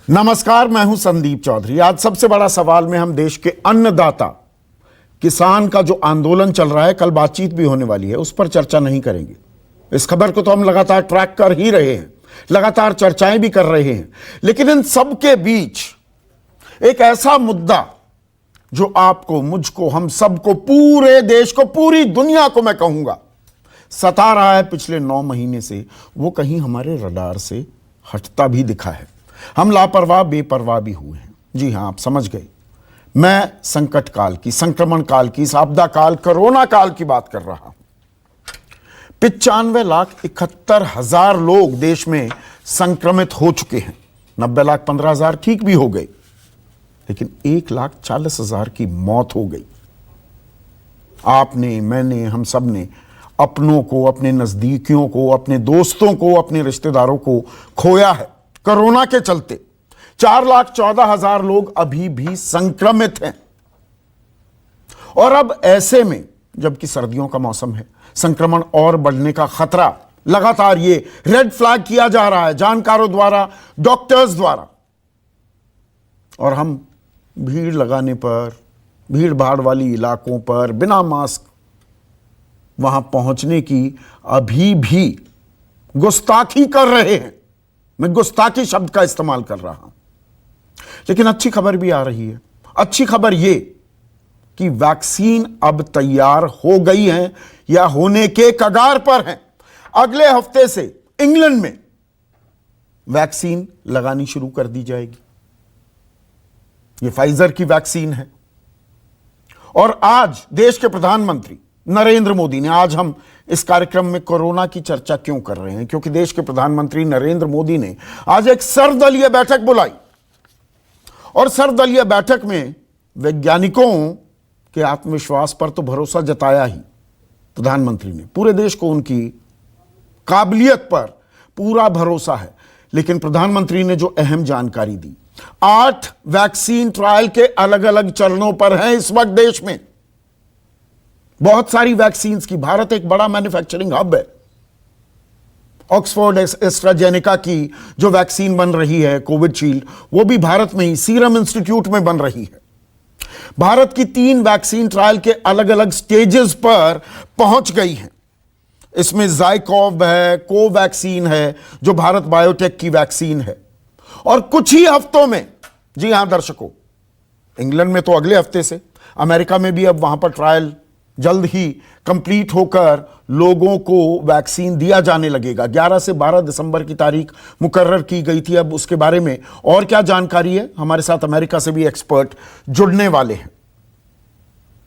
नमस्कार, मैं हूं संदीप चौधरी। आज सबसे बड़ा सवाल में हम देश के अन्नदाता किसान का जो आंदोलन चल रहा है, कल बातचीत भी होने वाली है, उस पर चर्चा नहीं करेंगे। इस खबर को तो हम लगातार ट्रैक कर ही रहे हैं, लगातार चर्चाएं भी कर रहे हैं, लेकिन इन सब के बीच एक ऐसा मुद्दा जो आपको, मुझको, हम सबको, पूरे देश को, पूरी दुनिया को मैं कहूंगा सता रहा है पिछले 9 महीने से, वो कहीं हमारे रडार से हटता भी दिखा है। हम लापरवाह बेपरवाह भी हुए हैं। जी हां, आप समझ गए। मैं संकट काल की, संक्रमण काल की, इस आपदा काल, कोरोना काल की बात कर रहा हूं। 95,71,000 लोग देश में संक्रमित हो चुके हैं। 90,15,000 ठीक भी हो गए, लेकिन 1,40,000 की मौत हो गई। आपने, मैंने, हम सब ने अपनों को, अपने नजदीकियों को, अपने दोस्तों को, अपने रिश्तेदारों को खोया है कोरोना के चलते। 4,14,000 लोग अभी भी संक्रमित हैं। और अब ऐसे में, जबकि सर्दियों का मौसम है, संक्रमण और बढ़ने का खतरा लगातार ये रेड फ्लैग किया जा रहा है जानकारों द्वारा, डॉक्टर्स द्वारा। और हम भीड़ लगाने पर, भीड़ भाड़ वाली इलाकों पर बिना मास्क वहां पहुंचने की अभी भी गुस्ताखी कर रहे हैं। मैं गुस्ताखी शब्द का इस्तेमाल कर रहा हूं। लेकिन अच्छी खबर भी आ रही है। अच्छी खबर यह कि वैक्सीन अब तैयार हो गई है या होने के कगार पर है। अगले हफ्ते से इंग्लैंड में वैक्सीन लगानी शुरू कर दी जाएगी। यह फाइजर की वैक्सीन है। और आज देश के प्रधानमंत्री नरेंद्र मोदी ने, आज हम इस कार्यक्रम में कोरोना की चर्चा क्यों कर रहे हैं, क्योंकि देश के प्रधानमंत्री नरेंद्र मोदी ने आज एक सर्वदलीय बैठक बुलाई। और सर्वदलीय बैठक में वैज्ञानिकों के आत्मविश्वास पर तो भरोसा जताया ही प्रधानमंत्री ने। पूरे देश को उनकी काबिलियत पर पूरा भरोसा है। लेकिन प्रधानमंत्री ने जो अहम जानकारी दी, 8 वैक्सीन ट्रायल के अलग अलग चरणों पर हैं इस वक्त देश में। बहुत सारी वैक्सीन की, भारत एक बड़ा मैन्युफैक्चरिंग हब है। ऑक्सफोर्ड एस्ट्राजेनेका की जो वैक्सीन बन रही है कोविडशील्ड, वो भी भारत में ही सीरम इंस्टीट्यूट में बन रही है। भारत की 3 वैक्सीन ट्रायल के अलग अलग स्टेजेस पर पहुंच गई हैं। इसमें ज़ाइकोव है, कोवैक्सीन है जो भारत बायोटेक की वैक्सीन है। और कुछ ही हफ्तों में, जी हां दर्शकों, इंग्लैंड में तो अगले हफ्ते से, अमेरिका में भी अब वहां पर ट्रायल जल्द ही कंप्लीट होकर लोगों को वैक्सीन दिया जाने लगेगा। 11 से 12 दिसंबर की तारीख मुकर्रर की गई थी। अब उसके बारे में और क्या जानकारी है, हमारे साथ अमेरिका से भी एक्सपर्ट जुड़ने वाले हैं।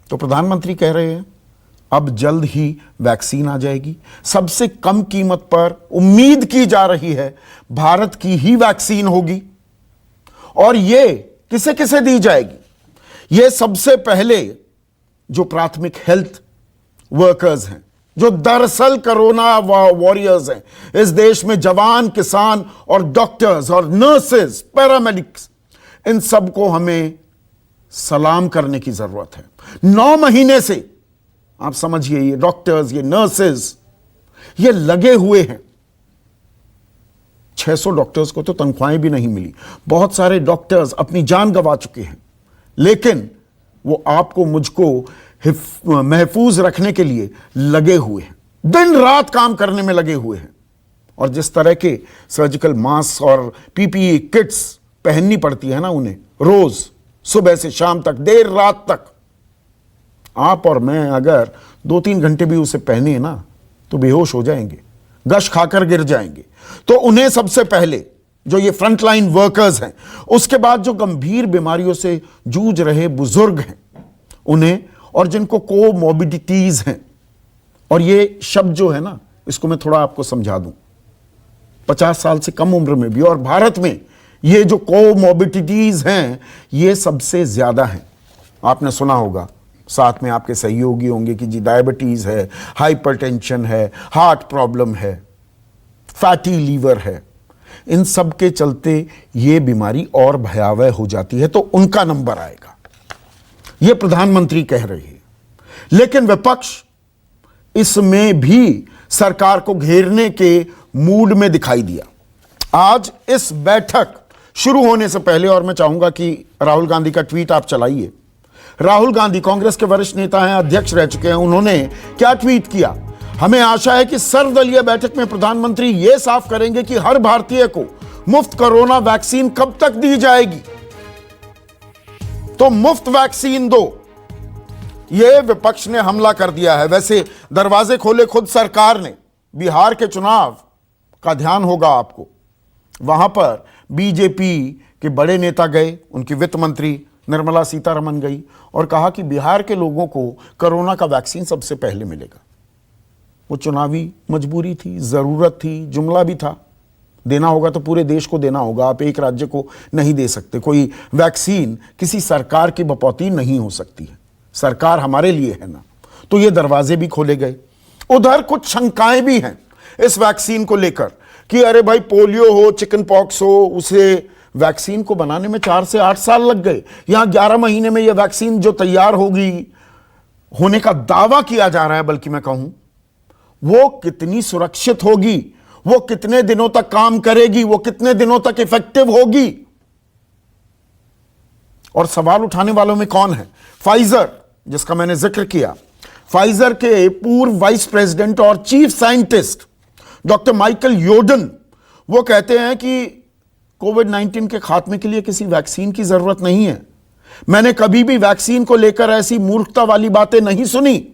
तो प्रधानमंत्री कह रहे हैं अब जल्द ही वैक्सीन आ जाएगी। सबसे कम कीमत पर उम्मीद की जा रही है भारत की ही वैक्सीन होगी। और यह किसे किसे दी जाएगी? यह सबसे पहले जो प्राथमिक हेल्थ वर्कर्स हैं, जो दरअसल कोरोना वॉरियर्स हैं, इस देश में जवान, किसान और डॉक्टर्स और नर्सेस, पैरामेडिक्स, इन सबको हमें सलाम करने की जरूरत है। 9 महीने से आप समझिए, ये डॉक्टर्स, ये नर्सेस, ये लगे हुए हैं। 600 डॉक्टर्स को तो तनख्वाहें भी नहीं मिली। बहुत सारे डॉक्टर्स अपनी जान गंवा चुके हैं। लेकिन वो आपको, मुझको महफूज रखने के लिए लगे हुए हैं, दिन रात काम करने में लगे हुए हैं। और जिस तरह के सर्जिकल मास्क और पीपीई किट्स पहननी पड़ती है ना उन्हें, रोज सुबह से शाम तक, देर रात तक, आप और मैं अगर 2-3 घंटे भी उसे पहने ना तो बेहोश हो जाएंगे, गश खाकर गिर जाएंगे। तो उन्हें सबसे पहले, जो ये फ्रंटलाइन वर्कर्स हैं, उसके बाद जो गंभीर बीमारियों से जूझ रहे बुजुर्ग हैं उन्हें, और जिनको कोमॉर्बिडिटीज हैं। और ये शब्द जो है ना, इसको मैं थोड़ा आपको समझा दूं। 50 साल से कम उम्र में भी, और भारत में ये जो कोमॉर्बिडिटीज हैं ये सबसे ज्यादा हैं। आपने सुना होगा, साथ में आपके सहयोगी होंगे कि जी डायबिटीज है, हाइपरटेंशन है, हार्ट प्रॉब्लम है, फैटी लीवर है। इन सब के चलते ये बीमारी और भयावह हो जाती है, तो उनका नंबर आएगा, ये प्रधानमंत्री कह रहे हैं। लेकिन विपक्ष इसमें भी सरकार को घेरने के मूड में दिखाई दिया। आज इस बैठक शुरू होने से पहले, और मैं चाहूंगा कि राहुल गांधी का ट्वीट आप चलाइए। राहुल गांधी कांग्रेस के वरिष्ठ नेता हैं, अध्यक्ष रह चुके हैं। उन्होंने क्या ट्वीट किया? हमें आशा है कि सर्वदलीय बैठक में प्रधानमंत्री यह साफ करेंगे कि हर भारतीय को मुफ्त कोरोना वैक्सीन कब तक दी जाएगी। तो मुफ्त वैक्सीन दो, यह विपक्ष ने हमला कर दिया है। वैसे दरवाजे खोले खुद सरकार ने। बिहार के चुनाव का ध्यान होगा आपको, वहां पर बीजेपी के बड़े नेता गए, उनकी वित्त मंत्री निर्मला सीतारमण गई और कहा कि बिहार के लोगों को कोरोना का वैक्सीन सबसे पहले मिलेगा। वो चुनावी मजबूरी थी, जरूरत थी, जुमला भी था। देना होगा तो पूरे देश को देना होगा, आप एक राज्य को नहीं दे सकते। कोई वैक्सीन किसी सरकार की बपौती नहीं हो सकती है, सरकार हमारे लिए है ना। तो ये दरवाजे भी खोले गए। उधर कुछ शंकाएं भी हैं इस वैक्सीन को लेकर कि अरे भाई पोलियो हो, चिकन पॉक्स हो, उसे वैक्सीन को बनाने में 4 से 8 साल लग गए। यहां 11 महीने में यह वैक्सीन जो तैयार होगी, होने का दावा किया जा रहा है, बल्कि मैं कहूं वो कितनी सुरक्षित होगी, वो कितने दिनों तक काम करेगी, वो कितने दिनों तक इफेक्टिव होगी। और सवाल उठाने वालों में कौन है? फाइजर, जिसका मैंने जिक्र किया। फाइजर के पूर्व वाइस प्रेसिडेंट और चीफ साइंटिस्ट डॉक्टर माइकल योर्डन, वो कहते हैं कि कोविड-19 के खात्मे के लिए किसी वैक्सीन की जरूरत नहीं है। मैंने कभी भी वैक्सीन को लेकर ऐसी मूर्खता वाली बातें नहीं सुनी।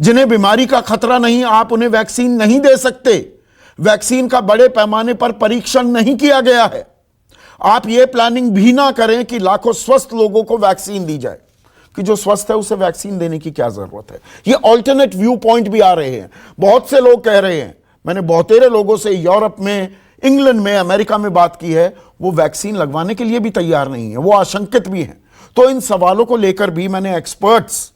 जिन्हें बीमारी का खतरा नहीं, आप उन्हें वैक्सीन नहीं दे सकते। वैक्सीन का बड़े पैमाने पर परीक्षण नहीं किया गया है। आप यह प्लानिंग भी ना करें कि लाखों स्वस्थ लोगों को वैक्सीन दी जाए, कि जो स्वस्थ है उसे वैक्सीन देने की क्या जरूरत है। ये ऑल्टरनेट व्यू पॉइंट भी आ रहे हैं। बहुत से लोग कह रहे हैं, मैंने बहुतेरे लोगों से यूरोप में, इंग्लैंड में, अमेरिका में बात की है, वो वैक्सीन लगवाने के लिए भी तैयार नहीं है, वो आशंकित भी हैं। तो इन सवालों को लेकर भी मैंने एक्सपर्ट्स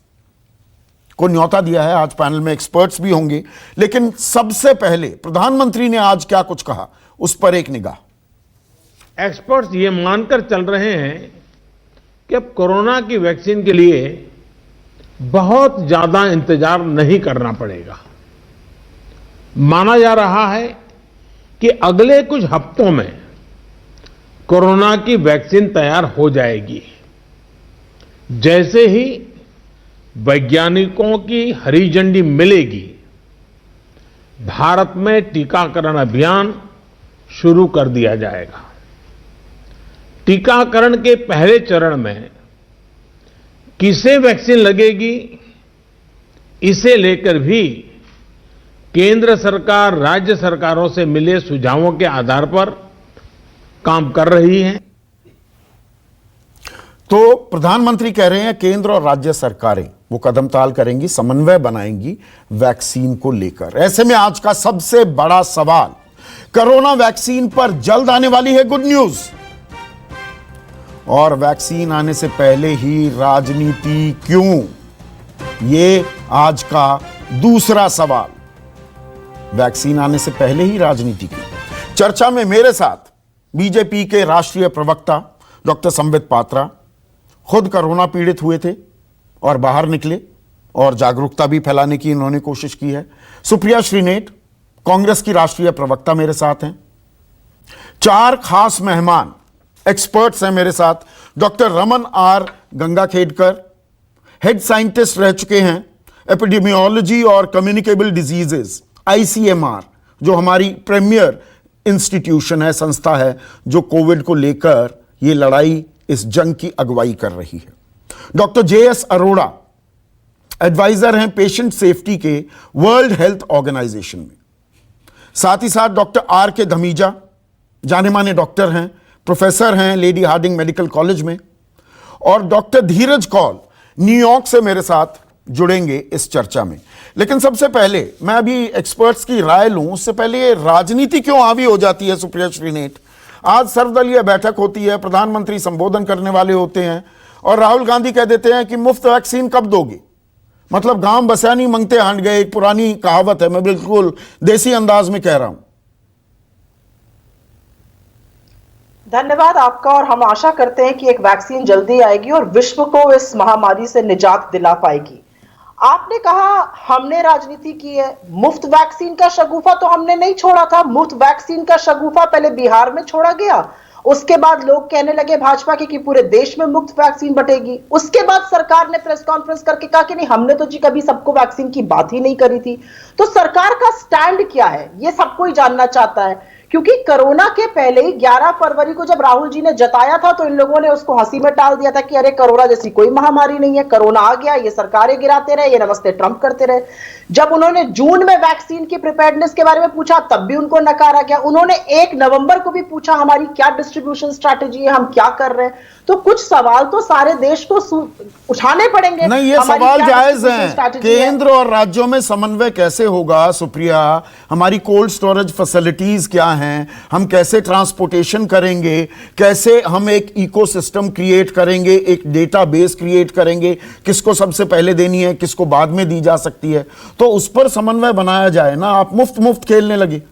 को न्योता दिया है। आज पैनल में एक्सपर्ट्स भी होंगे, लेकिन सबसे पहले प्रधानमंत्री ने आज क्या कुछ कहा, उस पर एक निगाह। एक्सपर्ट्स ये मानकर चल रहे हैं कि अब कोरोना की वैक्सीन के लिए बहुत ज्यादा इंतजार नहीं करना पड़ेगा। माना जा रहा है कि अगले कुछ हफ्तों में कोरोना की वैक्सीन तैयार हो जाएगी। जैसे ही वैज्ञानिकों की हरी झंडी मिलेगी, भारत में टीकाकरण अभियान शुरू कर दिया जाएगा। टीकाकरण के पहले चरण में किसे वैक्सीन लगेगी, इसे लेकर भी केंद्र सरकार राज्य सरकारों से मिले सुझावों के आधार पर काम कर रही है। तो प्रधानमंत्री कह रहे हैं केंद्र और राज्य सरकारें वो कदम ताल करेंगी, समन्वय बनाएंगी वैक्सीन को लेकर। ऐसे में आज का सबसे बड़ा सवाल, कोरोना वैक्सीन पर जल्द आने वाली है गुड न्यूज, और वैक्सीन आने से पहले ही राजनीति क्यों? ये आज का दूसरा सवाल, वैक्सीन आने से पहले ही राजनीति क्यों? चर्चा में मेरे साथ बीजेपी के राष्ट्रीय प्रवक्ता डॉक्टर संबित पात्रा, खुद कोरोना पीड़ित हुए थे और बाहर निकले और जागरूकता भी फैलाने की इन्होंने कोशिश की है। सुप्रिया श्रीनेट, कांग्रेस की राष्ट्रीय प्रवक्ता मेरे साथ हैं। 4 खास मेहमान एक्सपर्ट्स हैं मेरे साथ। Doctor Raman R Gangakhedkar, head scientist रह चुके हैं एपिडेमियोलॉजी और कम्युनिकेबल डिजीजेस ICMR, जो हमारी प्रीमियर इंस्टीट्यूशन है, संस्था है, जो कोविड को लेकर ये लड़ाई, इस जंग की अगुवाई कर रही है। डॉक्टर JS अरोड़ा एडवाइजर हैं पेशेंट सेफ्टी के वर्ल्ड हेल्थ ऑर्गेनाइजेशन में। साथ ही साथ डॉक्टर RK धमीजा, जाने माने डॉक्टर हैं, प्रोफेसर हैं लेडी हार्डिंग मेडिकल कॉलेज में। और डॉक्टर धीरज कौल न्यूयॉर्क से मेरे साथ जुड़ेंगे इस चर्चा में। लेकिन सबसे पहले मैं अभी एक्सपर्ट्स की राय लूं, उससे पहले ये राजनीति क्यों हावी हो जाती है? सुप्रिया श्रीनेट, आज सर्वदलीय बैठक होती है, प्रधानमंत्री संबोधन करने वाले होते हैं और राहुल गांधी कह देते हैं कि मुफ्त वैक्सीन कब दोगे? मतलब गांव बस्या नहीं मंगते हट गए, एक पुरानी कहावत है, मैं बिल्कुल देसी अंदाज में कह रहा हूं। धन्यवाद आपका, और हम आशा करते हैं कि एक वैक्सीन जल्दी आएगी और विश्व को इस महामारी से निजात दिला पाएगी। आपने कहा हमने राजनीति की है, मुफ्त वैक्सीन का शगुफा तो हमने नहीं छोड़ा था। मुफ्त वैक्सीन का शगुफा पहले बिहार में छोड़ा गया उसके बाद लोग कहने लगे भाजपा के कि पूरे देश में मुफ्त वैक्सीन बटेगी। उसके बाद सरकार ने प्रेस कॉन्फ्रेंस करके कहा कि नहीं, हमने तो जी कभी सबको वैक्सीन की बात ही नहीं करी थी। तो सरकार का स्टैंड क्या है, ये सब कोई जानना चाहता है, क्योंकि कोरोना के पहले ही 11 फरवरी को जब राहुल जी ने जताया था तो इन लोगों ने उसको हंसी में टाल दिया था कि अरे कोरोना जैसी कोई महामारी नहीं है, कोरोना आ गया, ये सरकारें गिराते रहे, ये नमस्ते ट्रंप करते रहे। जब उन्होंने जून में वैक्सीन की प्रिपेयर्डनेस के बारे में पूछा तब भी उनको नकारा गया। उन्होंने 1 नवंबर को भी पूछा हमारी क्या डिस्ट्रीब्यूशन स्ट्रैटेजी है, हम क्या कर रहे हैं। तो कुछ सवाल तो सारे देश को उठाने पड़ेंगे। नहीं, ये सवाल जायज हैं। केंद्र और राज्यों में समन्वय कैसे होगा सुप्रिया? हमारी कोल्ड स्टोरेज फैसिलिटीज क्या हैं? हम कैसे ट्रांसपोर्टेशन करेंगे? कैसे हम एक इकोसिस्टम क्रिएट करेंगे, एक डेटाबेस क्रिएट करेंगे, किसको सबसे पहले देनी है, किसको बाद में दी जा सकती है? तो उस पर समन्वय बनाया जाए ना। आप मुफ्त मुफ्त खेलने लगे।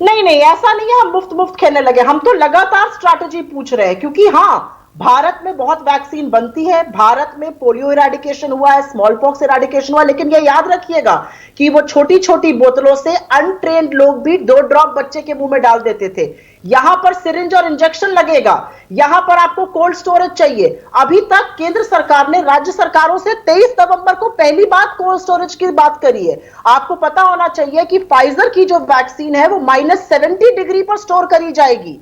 नहीं नहीं, ऐसा नहीं है हम मुफ्त मुफ्त खेलने लगे, हम तो लगातार स्ट्रैटेजी पूछ रहे हैं। क्योंकि हाँ, भारत में बहुत वैक्सीन बनती है, भारत में पोलियो इरेडिकेशन हुआ है, स्मॉल पॉक्स इरेडिकेशन हुआ, लेकिन ये याद रखिएगा कि वो छोटी छोटी बोतलों से अनट्रेन्ड लोग भी 2 ड्रॉप बच्चे के मुंह में डाल देते थे। यहां पर सिरिंज और इंजेक्शन लगेगा, यहां पर आपको कोल्ड स्टोरेज चाहिए। अभी तक केंद्र सरकार ने राज्य सरकारों से 23 नवंबर को पहली बार कोल्ड स्टोरेज की बात करी है। आपको पता होना चाहिए कि फाइजर की जो वैक्सीन है वो -70 डिग्री पर स्टोर करी जाएगी।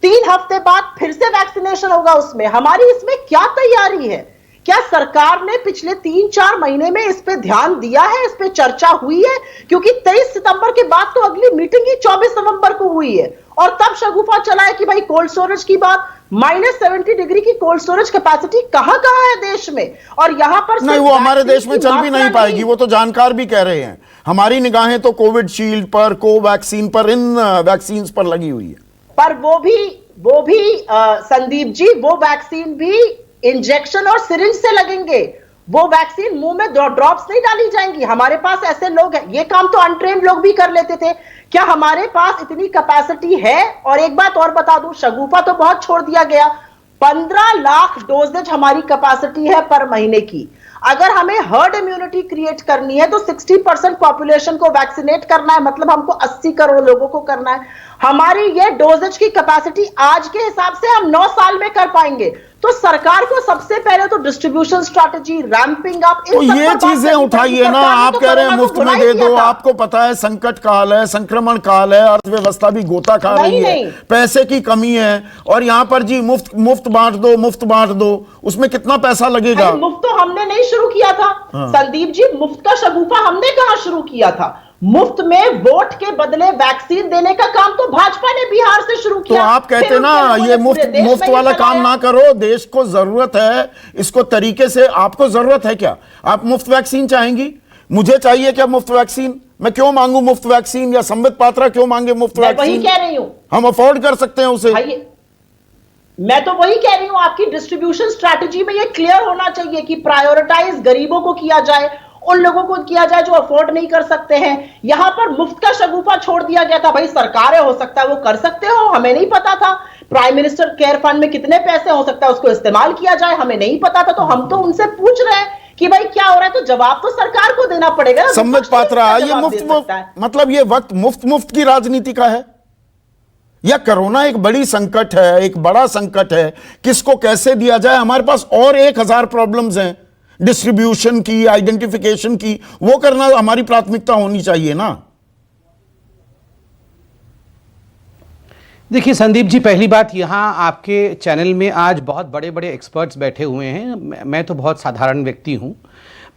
3 हफ्ते बाद फिर से वैक्सीनेशन होगा उसमें। हमारी इसमें क्या तैयारी है? क्या सरकार ने पिछले 3-4 महीने में इस पे ध्यान दिया है, इस पे चर्चा हुई है? क्योंकि 23 सितंबर के बाद तो अगली मीटिंग ही 24 नवंबर को हुई है और तब शगुफा चला है कि भाई कोल्ड स्टोरेज की बात, -70 डिग्री की कोल्ड स्टोरेज कैपेसिटी कहां कहां है देश में। और यहां पर नहीं, वो हमारे देश में चल भी नहीं पाएगी, वो तो जानकार भी कह रहे हैं। हमारी निगाहें तो कोविड शील्ड पर, कोवैक्सीन पर, इन वैक्सीन पर लगी हुई है। पर वो भी संदीप जी, वो वैक्सीन भी इंजेक्शन और सिरिंज से लगेंगे। वो वैक्सीन मुंह में ड्रॉप्स नहीं डाली जाएंगी। हमारे पास ऐसे लोग हैं, ये काम तो अनट्रेन्ड लोग भी कर लेते थे। क्या हमारे पास इतनी कैपेसिटी है? और एक बात और बता दूं, शगुफा तो बहुत छोड़ दिया गया, 15 लाख डोजेज हमारी कैपेसिटी है पर महीने की। अगर हमें हर्ड इम्यूनिटी क्रिएट करनी है तो 60% पॉपुलेशन को वैक्सीनेट करना है, मतलब हमको 80 करोड़ लोगों को करना है। हमारी ये डोजेज की कैपेसिटी आज के हिसाब से हम 9 साल में कर पाएंगे। तो सरकार को सबसे पहले तो डिस्ट्रीब्यूशन स्ट्रैटेजी, रैंपिंग अप, तो ये चीजें उठाइए ना। आप कह रहे हैं मुफ्त में दे दो, आपको पता है संकट काल है, संक्रमण काल है, अर्थव्यवस्था भी गोता खा रही है, पैसे की कमी है, और यहां पर जी मुफ्त मुफ्त बांट दो, मुफ्त बांट दो, उसमें कितना पैसा लगेगा? मुफ्त तो हमने नहीं शुरू किया था संदीप जी, मुफ्त का शगुफा हमने कहां शुरू किया था? मुफ्त में वोट के बदले वैक्सीन देने का काम तो भाजपा ने बिहार से शुरू किया। तो आप कहते ना ये मुफ्त वाला काम ना करो, देश को जरूरत है इसको तरीके से। आपको जरूरत है क्या? आप मुफ्त वैक्सीन चाहेंगी? मुझे चाहिए क्या मुफ्त वैक्सीन? मैं क्यों मांगू मुफ्त वैक्सीन? या संबित पात्रा क्यों मांगे मुफ्त वैक्सीन? वही कह रही हूं, हम अफोर्ड कर सकते हैं उसे। मैं तो वही कह रही हूं, आपकी डिस्ट्रीब्यूशन स्ट्रैटेजी में ये क्लियर होना चाहिए कि प्रायोरिटाइज गरीबों को किया जाए, उन लोगों को किया जाए जो अफोर्ड नहीं कर सकते हैं। यहां पर मुफ्त का शगुफा छोड़ दिया गया था। भाई सरकारें, हो सकता है वो कर सकते हो, हमें नहीं पता था। प्राइम मिनिस्टर केयर फंड में कितने पैसे, हो सकता है उसको इस्तेमाल किया जाए, हमें नहीं पता था। तो हम तो उनसे पूछ रहे हैं कि भाई क्या हो रहा है, तो जवाब तो सरकार को देना पड़ेगा। संबित पात्रा, ये मुफ्त मतलब ये वक्त मुफ्त की राजनीति का है या कोरोना एक बड़ी संकट है, एक बड़ा संकट है, किसको कैसे दिया जाए? हमारे पास और 1000 प्रॉब्लम्स हैं, डिस्ट्रीब्यूशन की, आइडेंटिफिकेशन की, वो करना हमारी प्राथमिकता होनी चाहिए ना। देखिए संदीप जी, पहली बात, यहाँ आपके चैनल में आज बहुत बड़े बड़े एक्सपर्ट्स बैठे हुए हैं। मैं तो बहुत साधारण व्यक्ति हूँ।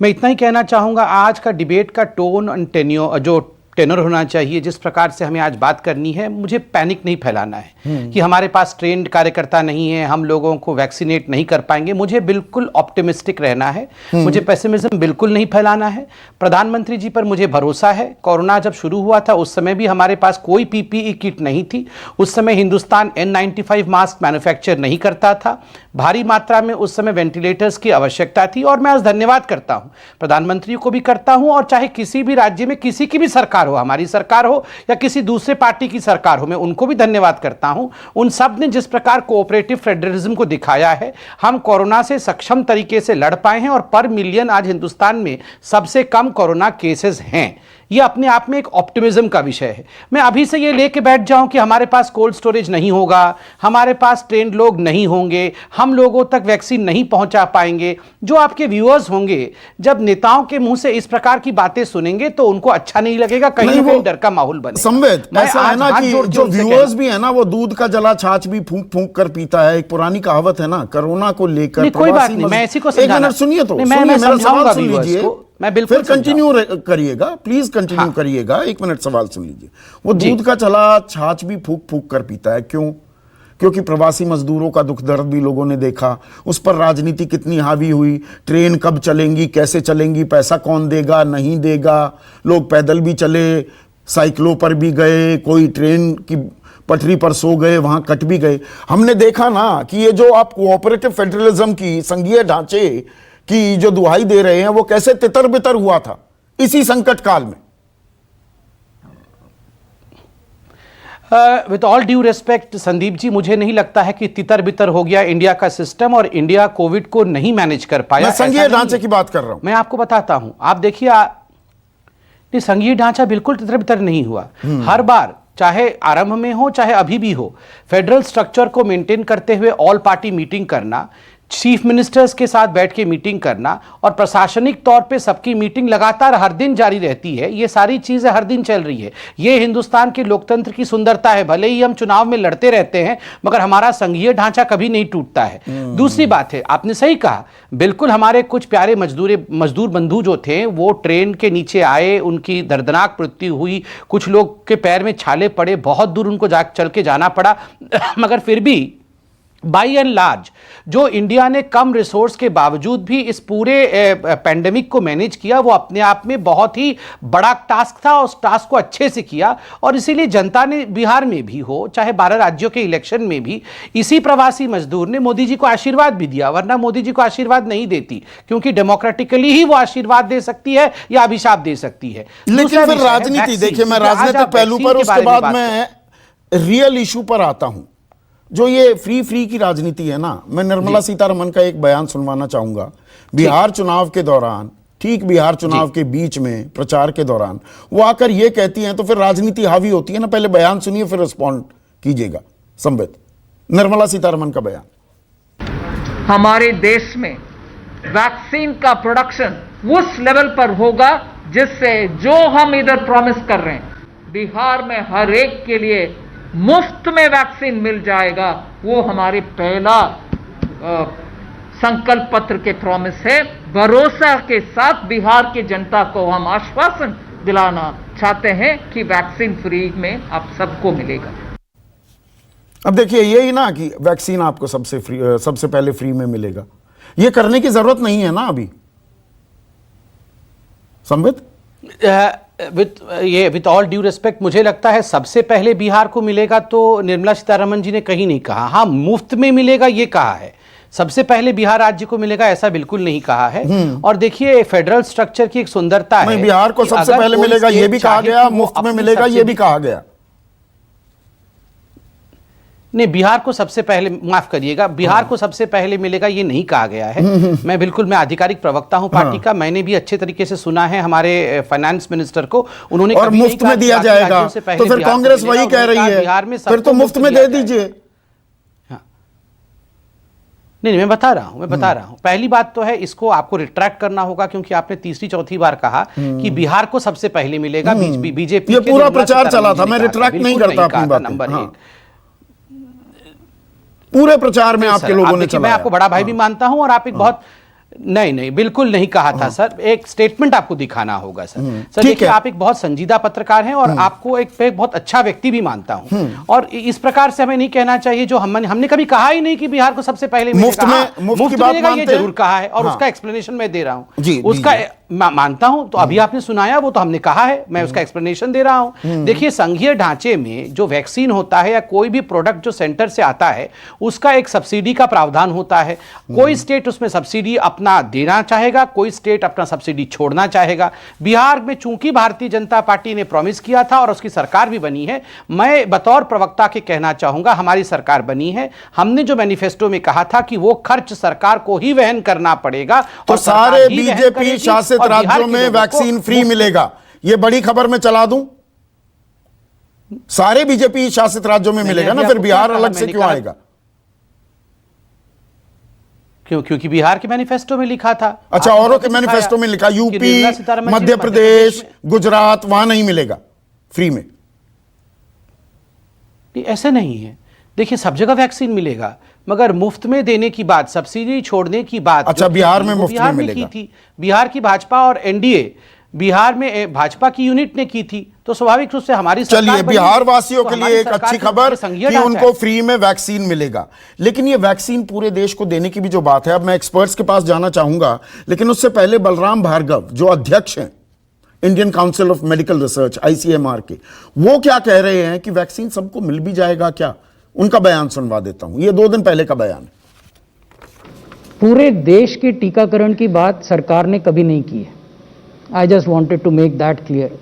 मैं इतना ही कहना चाहूँगा, आज का डिबेट का टोन और टेनर होना चाहिए, जिस प्रकार से हमें आज बात करनी है। मुझे पैनिक नहीं फैलाना है कि हमारे पास ट्रेंड कार्यकर्ता नहीं है, हम लोगों को वैक्सीनेट नहीं कर पाएंगे। मुझे बिल्कुल ऑप्टिमिस्टिक रहना है, मुझे पेसिमिज्म बिल्कुल नहीं फैलाना है। प्रधानमंत्री जी पर मुझे भरोसा है। कोरोना जब शुरू हुआ था उस समय भी हमारे पास कोई पीपीई किट नहीं थी। उस समय हिंदुस्तान N95 मास्क मैन्युफैक्चर नहीं करता था। भारी मात्रा में उस समय वेंटिलेटर्स की आवश्यकता थी, और मैं आज धन्यवाद करता हूं, प्रधानमंत्री को भी करता हूं, और चाहे किसी भी राज्य में किसी की भी सरकार हो, हमारी सरकार हो या किसी दूसरे पार्टी की सरकार हो, मैं उनको भी धन्यवाद करता हूं। उन सब ने जिस प्रकार कोऑपरेटिव फेडरलिज्म को दिखाया है, हम कोरोना से सक्षम तरीके से लड़ पाए हैं, और पर मिलियन आज हिंदुस्तान में सबसे कम कोरोना केसेस हैं। ये अपने आप में एक ऑप्टिमिज्म का विषय है। मैं अभी से ये लेके बैठ जाऊं कि हमारे पास कोल्ड स्टोरेज नहीं होगा, हमारे पास ट्रेंड लोग नहीं होंगे, हम लोगों तक वैक्सीन नहीं पहुंचा पाएंगे। जो आपके व्यूअर्स होंगे जब नेताओं के मुंह से इस प्रकार की बातें सुनेंगे तो उनको अच्छा नहीं लगेगा, कहीं ना कहीं डर का माहौल बने। संवेद, ऐसा है ना कि जो व्यूअर्स भी है ना वो दूध का जला छाछ भी फूंक फूंक कर पीता है। एक पुरानी कहावत है ना, कोरोना को लेकर। कोई बात नहीं, मैं इसी को एक मिनट सुनिए तो, मैं मेरा समझाऊंगा सवाल सुन लीजिए, मैं बिल्कुल फिर कंटिन्यू करिएगा, प्लीज कंटिन्यू करिएगा। एक मिनट सवाल सुन लीजिए। वो दूध का चला छाछ भी फूंक फूंक कर पीता है, क्यों? क्योंकि प्रवासी मजदूरों का दुख दर्द भी लोगों ने देखा, उस पर राजनीति कितनी हावी हुई, ट्रेन कब चलेंगी, कैसे चलेंगी, पैसा कौन देगा, नहीं देगा। लोग पैदल भी चले, साइकिलों पर भी गए, कोई ट्रेन की पटरी पर सो गए, वहां कट भी गए। हमने देखा ना कि ये जो आप कोऑपरेटिव फेडरलिज्म की, संघीय ढांचे की जो दुहाई दे रहे हैं, वो कैसे तितर बितर हुआ था इसी संकट काल में। With all due respect Sandeep ji, मुझे नहीं लगता है कि तितर बितर हो गया इंडिया का सिस्टम और इंडिया कोविड को नहीं मैनेज कर पाया। मैं संघीय ढांचे की बात कर रहा हूं। मैं आपको बताता हूं, आप देखिए संघीय ढांचा बिल्कुल तितर बितर नहीं हुआ। हर बार, चाहे आरंभ में हो चाहे अभी भी हो, फेडरल स्ट्रक्चर को मेंटेन करते हुए ऑल पार्टी मीटिंग करना, चीफ मिनिस्टर्स के साथ बैठ के मीटिंग करना और प्रशासनिक तौर पे सबकी मीटिंग लगातार हर दिन जारी रहती है। ये सारी चीजें हर दिन चल रही है। ये हिंदुस्तान के लोकतंत्र की सुंदरता है। भले ही हम चुनाव में लड़ते रहते हैं मगर हमारा संघीय ढांचा कभी नहीं टूटता है। दूसरी बात है, आपने सही कहा, बिल्कुल हमारे कुछ प्यारे मजदूर बंधु जो थे वो ट्रेन के नीचे आए, उनकी दर्दनाक मृत्यु हुई, कुछ लोग के पैर में छाले पड़े, बहुत दूर उनको चल के जाना पड़ा। मगर फिर भी बाई एंड लार्ज जो इंडिया ने कम रिसोर्स के बावजूद भी इस पूरे पैंडेमिक को मैनेज किया, वो अपने आप में बहुत ही बड़ा टास्क था और उस टास्क को अच्छे से किया। और इसीलिए जनता ने बिहार में भी हो चाहे 12 राज्यों के इलेक्शन में भी इसी प्रवासी मजदूर ने मोदी जी को आशीर्वाद भी दिया, वरना मोदी जी को आशीर्वाद नहीं देती, क्योंकि डेमोक्रेटिकली ही वो आशीर्वाद दे सकती है या अभिशाप दे सकती है। लेकिन फिर राजनीति देखिए, मैं राजनीतिक पहलू पर, उसके बाद मैं रियल इशू पर आता हूं। जो ये फ्री की राजनीति है ना, मैं निर्मला सीतारमण का एक बयान सुनवाना चाहूंगा। बिहार चुनाव के दौरान, ठीक बिहार चुनाव के बीच में प्रचार के दौरान वो आकर ये कहती हैं, तो फिर राजनीति हावी होती है ना। पहले बयान सुनिए फिर रिस्पॉन्ड कीजिएगा। संबित, निर्मला सीतारमण का बयान। हमारे देश में वैक्सीन का प्रोडक्शन उस लेवल पर होगा जिससे जो हम इधर प्रॉमिस कर रहे हैं, बिहार में हर एक के लिए मुफ्त में वैक्सीन मिल जाएगा, वो हमारे पहला संकल्प पत्र के प्रॉमिस है। भरोसा के साथ बिहार की जनता को हम आश्वासन दिलाना चाहते हैं कि वैक्सीन फ्री में आप सबको मिलेगा। अब देखिए यही ना कि वैक्सीन आपको सबसे पहले फ्री में मिलेगा, ये करने की जरूरत नहीं है ना अभी। Sambit, with all due respect, मुझे लगता है सबसे पहले बिहार को मिलेगा तो निर्मला सीतारमण जी ने कहीं नहीं कहा। हाँ, मुफ्त में मिलेगा ये कहा है, सबसे पहले बिहार राज्य को मिलेगा ऐसा बिल्कुल नहीं कहा है। और देखिए फेडरल स्ट्रक्चर की एक सुंदरता है, बिहार को सबसे पहले मिलेगा ये भी कहा गया, मुफ्त में मिलेगा ये भी कहा गया। नहीं, बिहार को सबसे पहले, माफ करिएगा, बिहार को सबसे पहले मिलेगा ये नहीं कहा गया है। मैं आधिकारिक प्रवक्ता हूं पार्टी का, मैंने भी अच्छे तरीके से सुना है हमारे फाइनेंस मिनिस्टर को, उन्होंने और मुफ्त में दिया जाएगा, तो फिर कांग्रेस वही कह रही है, बिहार में फिर तो मुफ्त में दे दीजिए। नहीं, मैं बता रहा हूं। पहली बात तो है इसको आपको रिट्रैक्ट करना होगा, क्योंकि आपने तीसरी चौथी बार कहा कि बिहार को सबसे पहले मिलेगा। बीजेपी ये पूरा प्रचार चला था, मैं रिट्रैक्ट नहीं करता अपनी बात। नंबर 1, पूरे प्रचार में आपके लोगों ने चलाया। मैं आपको बड़ा भाई भी मानता हूं और आप एक बहुत नहीं बिल्कुल नहीं कहा था सर, एक स्टेटमेंट आपको दिखाना होगा सर। देखिए आप एक बहुत संजीदा पत्रकार हैं और आपको एक बहुत अच्छा व्यक्ति भी मानता हूं, और इस प्रकार से हमें नहीं कहना चाहिए जो हमने कभी कहा ही नहीं कि बिहार को सबसे पहले मुफ्त मिलेगा, ये जरूर कहा है और उसका एक्सप्लेनेशन मैं दे रहा हूं। उसका मानता हूं, तो अभी आपने सुनाया वो तो हमने कहा है, मैं उसका एक्सप्लेनेशन दे रहा हूं। देखिए संघीय ढांचे में जो वैक्सीन होता है या कोई भी प्रोडक्ट जो सेंटर से आता है उसका एक सब्सिडी का प्रावधान होता है। कोई स्टेट उसमें सब्सिडी अपना देना चाहेगा, कोई स्टेट अपना सब्सिडी छोड़ना चाहेगा। बिहार में चूंकि भारतीय जनता पार्टी ने प्रॉमिस किया था और उसकी सरकार भी बनी है, मैं बतौर प्रवक्ता के कहना चाहूंगा हमारी सरकार बनी है। हमने जो मैनिफेस्टो में कहा था कि वो खर्च सरकार को ही वहन करना पड़ेगा, तो सारे बीजेपी शासित राज्यों में वैक्सीन फ्री मिलेगा, ये बड़ी खबर मैं चला दूं, सारे बीजेपी शासित राज्यों में मिलेगा ना, फिर बिहार अलग से क्यों आएगा? क्यों? क्योंकि बिहार के मैनिफेस्टो में लिखा था। अच्छा, औरों के मैनिफेस्टो में लिखा, यूपी, मध्य प्रदेश, गुजरात, वहां नहीं मिलेगा फ्री में? ऐसे नहीं है। देखिए, सब जगह वैक्सीन मिलेगा, मगर मुफ्त में देने की बात, सब्सिडी छोड़ने की बात, अच्छा, बिहार में मुफ्त में मिलेगा। की थी बिहार की भाजपा और एनडीए, बिहार में भाजपा की यूनिट ने की थी, तो स्वाभाविक रूप से हमारी सरकार चलिए, बिहार वासियों तो के लिए एक अच्छी खबर कि उनको फ्री में वैक्सीन मिलेगा। लेकिन ये वैक्सीन पूरे देश को देने की भी जो बात है, अब मैं एक्सपर्ट्स के पास जाना चाहूंगा, लेकिन उससे पहले बलराम भार्गव जो अध्यक्ष हैं Indian council of medical research ICMR के, वो क्या कह रहे हैं कि वैक्सीन सबको मिल भी जाएगा क्या? उनका बयान सुनवा देता हूं, ये 2 दिन पहले का बयान है। पूरे देश के टीकाकरण की बात सरकार ने कभी नहीं की है। I just wanted to make that clear.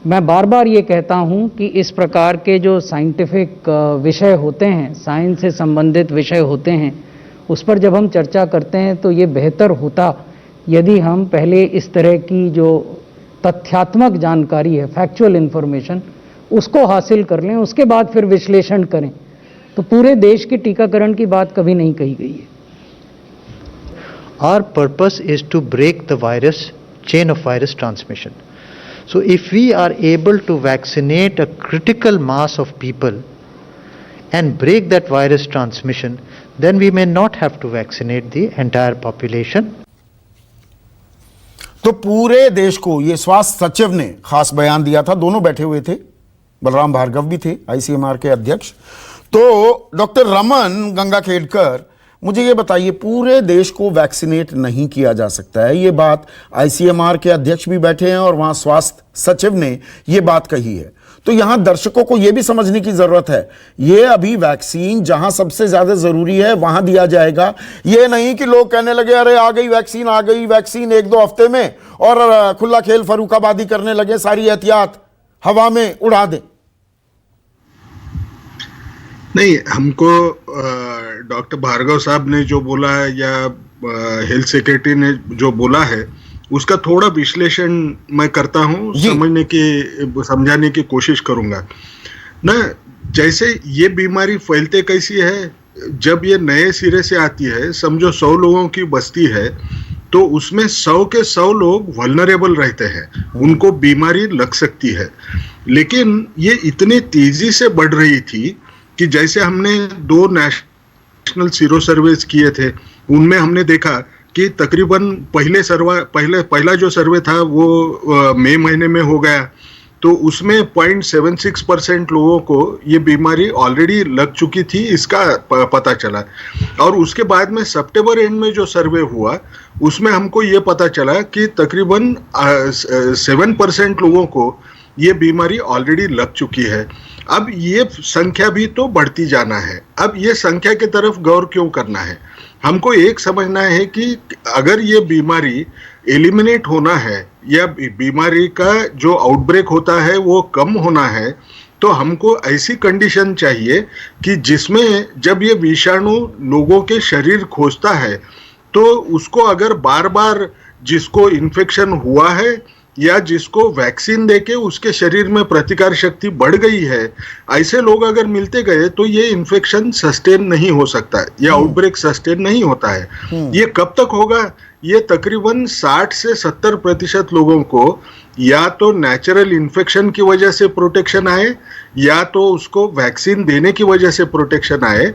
मैं बार बार ये कहता हूं कि इस प्रकार के जो साइंटिफिक विषय होते हैं, साइंस से संबंधित विषय होते हैं, उस पर जब हम चर्चा करते हैं तो ये बेहतर होता यदि हम पहले इस तरह की जो तथ्यात्मक जानकारी है, फैक्चुअल इंफॉर्मेशन, उसको हासिल कर लें, उसके बाद फिर विश्लेषण करें। तो पूरे देश के टीकाकरण की बात कभी नहीं कही गई है। Our purpose is to break the virus chain of virus transmission. So if we are able to vaccinate a critical mass of people and break that virus transmission, then we may not have to vaccinate the entire population. तो पूरे देश को, ये स्वास्थ्य सचिव ने खास बयान दिया था, दोनों बैठे हुए थे, बलराम भार्गव भी थे ICMR के अध्यक्ष। तो डॉक्टर रमन गंगाखेडकर, मुझे ये बताइए, पूरे देश को वैक्सीनेट नहीं किया जा सकता है, ये बात ICMR के अध्यक्ष भी बैठे हैं और वहां स्वास्थ्य सचिव ने ये बात कही है। तो यहां दर्शकों को यह भी समझने की जरूरत है, ये अभी वैक्सीन जहां सबसे ज्यादा जरूरी है वहां दिया जाएगा। ये नहीं कि लोग कहने लगे अरे आ गई वैक्सीन, आ गई वैक्सीन 1-2 हफ्ते में, और खुला खेल फरूखाबादी करने लगे, सारी एहतियात हवा में उड़ा दें। नहीं, हमको डॉक्टर भार्गव साहब ने जो बोला है या हेल्थ सेक्रेटरी ने जो बोला है, उसका थोड़ा विश्लेषण मैं करता हूँ, समझाने की कोशिश करूंगा ना। जैसे ये बीमारी फैलते कैसी है, जब ये नए सिरे से आती है, समझो 100 लोगों की बस्ती है, तो उसमें 100 के 100 लोग वल्नरेबल रहते हैं, उनको बीमारी लग सकती है। लेकिन ये इतनी तेजी से बढ़ रही थी कि जैसे हमने 2 नेशनल सीरो सर्वेस किए थे, उनमें हमने देखा कि तकरीबन पहला जो सर्वे था वो मई महीने में हो गया, तो उसमें 0.76% लोगों को ये बीमारी ऑलरेडी लग चुकी थी, इसका पता चला। और उसके बाद में सितंबर एंड में जो सर्वे हुआ, उसमें हमको ये पता चला कि तकरीबन 7% लोगों को ये बीमारी ऑलरेडी लग चुकी है। अब ये संख्या भी तो बढ़ती जाना है। अब ये संख्या की तरफ गौर क्यों करना है? हमको एक समझना है कि अगर ये बीमारी एलिमिनेट होना है या बीमारी का जो आउटब्रेक होता है वो कम होना है, तो हमको ऐसी कंडीशन चाहिए कि जिसमें जब ये विषाणु लोगों के शरीर खोजता है, तो उसको अगर बार बार जिसको इन्फेक्शन हुआ है या जिसको वैक्सीन देके उसके शरीर में प्रतिकार शक्ति बढ़ गई है, ऐसे लोग अगर मिलते गए तो ये इन्फेक्शन सस्टेन नहीं हो सकता, ये आउटब्रेक सस्टेन नहीं होता है। ये कब तक होगा? ये तकरीबन 60 से 70% लोगों को या तो नेचुरल इन्फेक्शन की वजह से प्रोटेक्शन आए या तो उसको वैक्सीन देने की वजह से प्रोटेक्शन आए,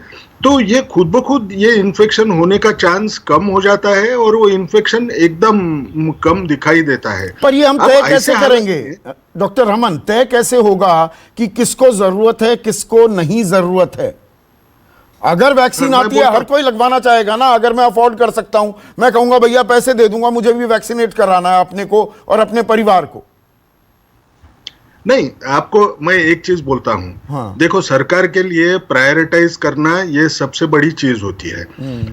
तो ये खुद ब खुद ये इन्फेक्शन होने का चांस कम हो जाता है और वो इन्फेक्शन एकदम कम दिखाई देता है। पर ये हम तय कैसे करेंगे डॉक्टर रमन? तय कैसे होगा कि किसको जरूरत है, किसको नहीं जरूरत है? अगर वैक्सीन आती है, हर कोई लगवाना चाहेगा ना। अगर मैं अफोर्ड कर सकता हूं, मैं कहूंगा भैया पैसे दे दूंगा, मुझे भी वैक्सीनेट कराना है अपने को और अपने परिवार को। नहीं, आपको मैं एक चीज बोलता हूं। हाँ। देखो, सरकार के लिए प्रायोरिटाइज करना ये सबसे बड़ी चीज होती है।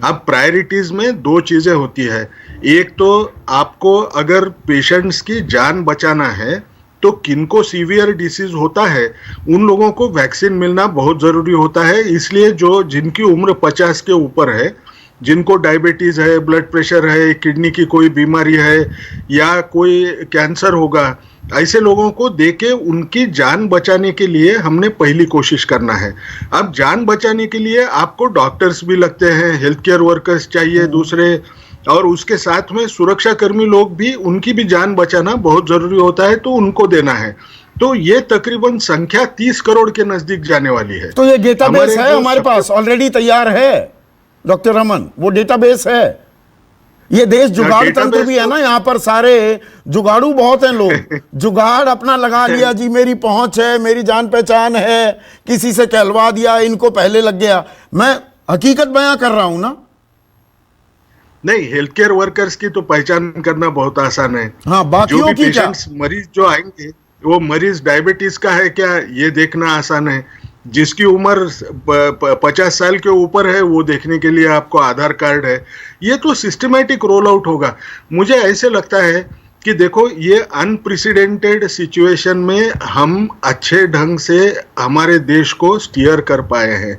अब प्रायोरिटीज में 2 चीजें होती है। एक तो आपको अगर पेशेंट्स की जान बचाना है, तो किनको सीवियर डिसीज होता है उन लोगों को वैक्सीन मिलना बहुत जरूरी होता है। इसलिए जो जिनकी उम्र 50 के ऊपर है, जिनको डायबिटीज है, ब्लड प्रेशर है, किडनी की कोई बीमारी है या कोई कैंसर होगा, ऐसे लोगों को देके उनकी जान बचाने के लिए हमने पहली कोशिश करना है। अब जान बचाने के लिए आपको डॉक्टर्स भी लगते हैं, हेल्थ केयर वर्कर्स चाहिए दूसरे, और उसके साथ में सुरक्षा कर्मी लोग भी, उनकी भी जान बचाना बहुत जरूरी होता है, तो उनको देना है। तो ये तकरीबन संख्या 30 करोड़ के नजदीक जाने वाली है। तो ये डेटाबेस है हमारे पास, ऑलरेडी तैयार है डॉक्टर रमन, वो डेटाबेस है। ये देश जुगाड़ तंत्र भी है ना, यहाँ पर सारे जुगाड़ू बहुत हैं लोग, जुगाड़ अपना लगा लिया जी, मेरी पहुंच है, मेरी जान पहचान है, किसी से कहलवा दिया, इनको पहले लग गया। मैं हकीकत बयां कर रहा हूं ना। नहीं, हेल्थ केयर वर्कर्स की तो पहचान करना बहुत आसान है। हाँ, बाकियों की क्या? मरीज जो आएंगे वो मरीज डायबिटीज का है क्या, ये देखना आसान है। जिसकी उम्र 50 साल के ऊपर है वो देखने के लिए आपको आधार कार्ड है। ये तो सिस्टमैटिक रोल आउट होगा। मुझे ऐसे लगता है कि देखो, ये अनप्रेसिडेंटेड सिचुएशन में हम अच्छे ढंग से हमारे देश को स्टीयर कर पाए हैं।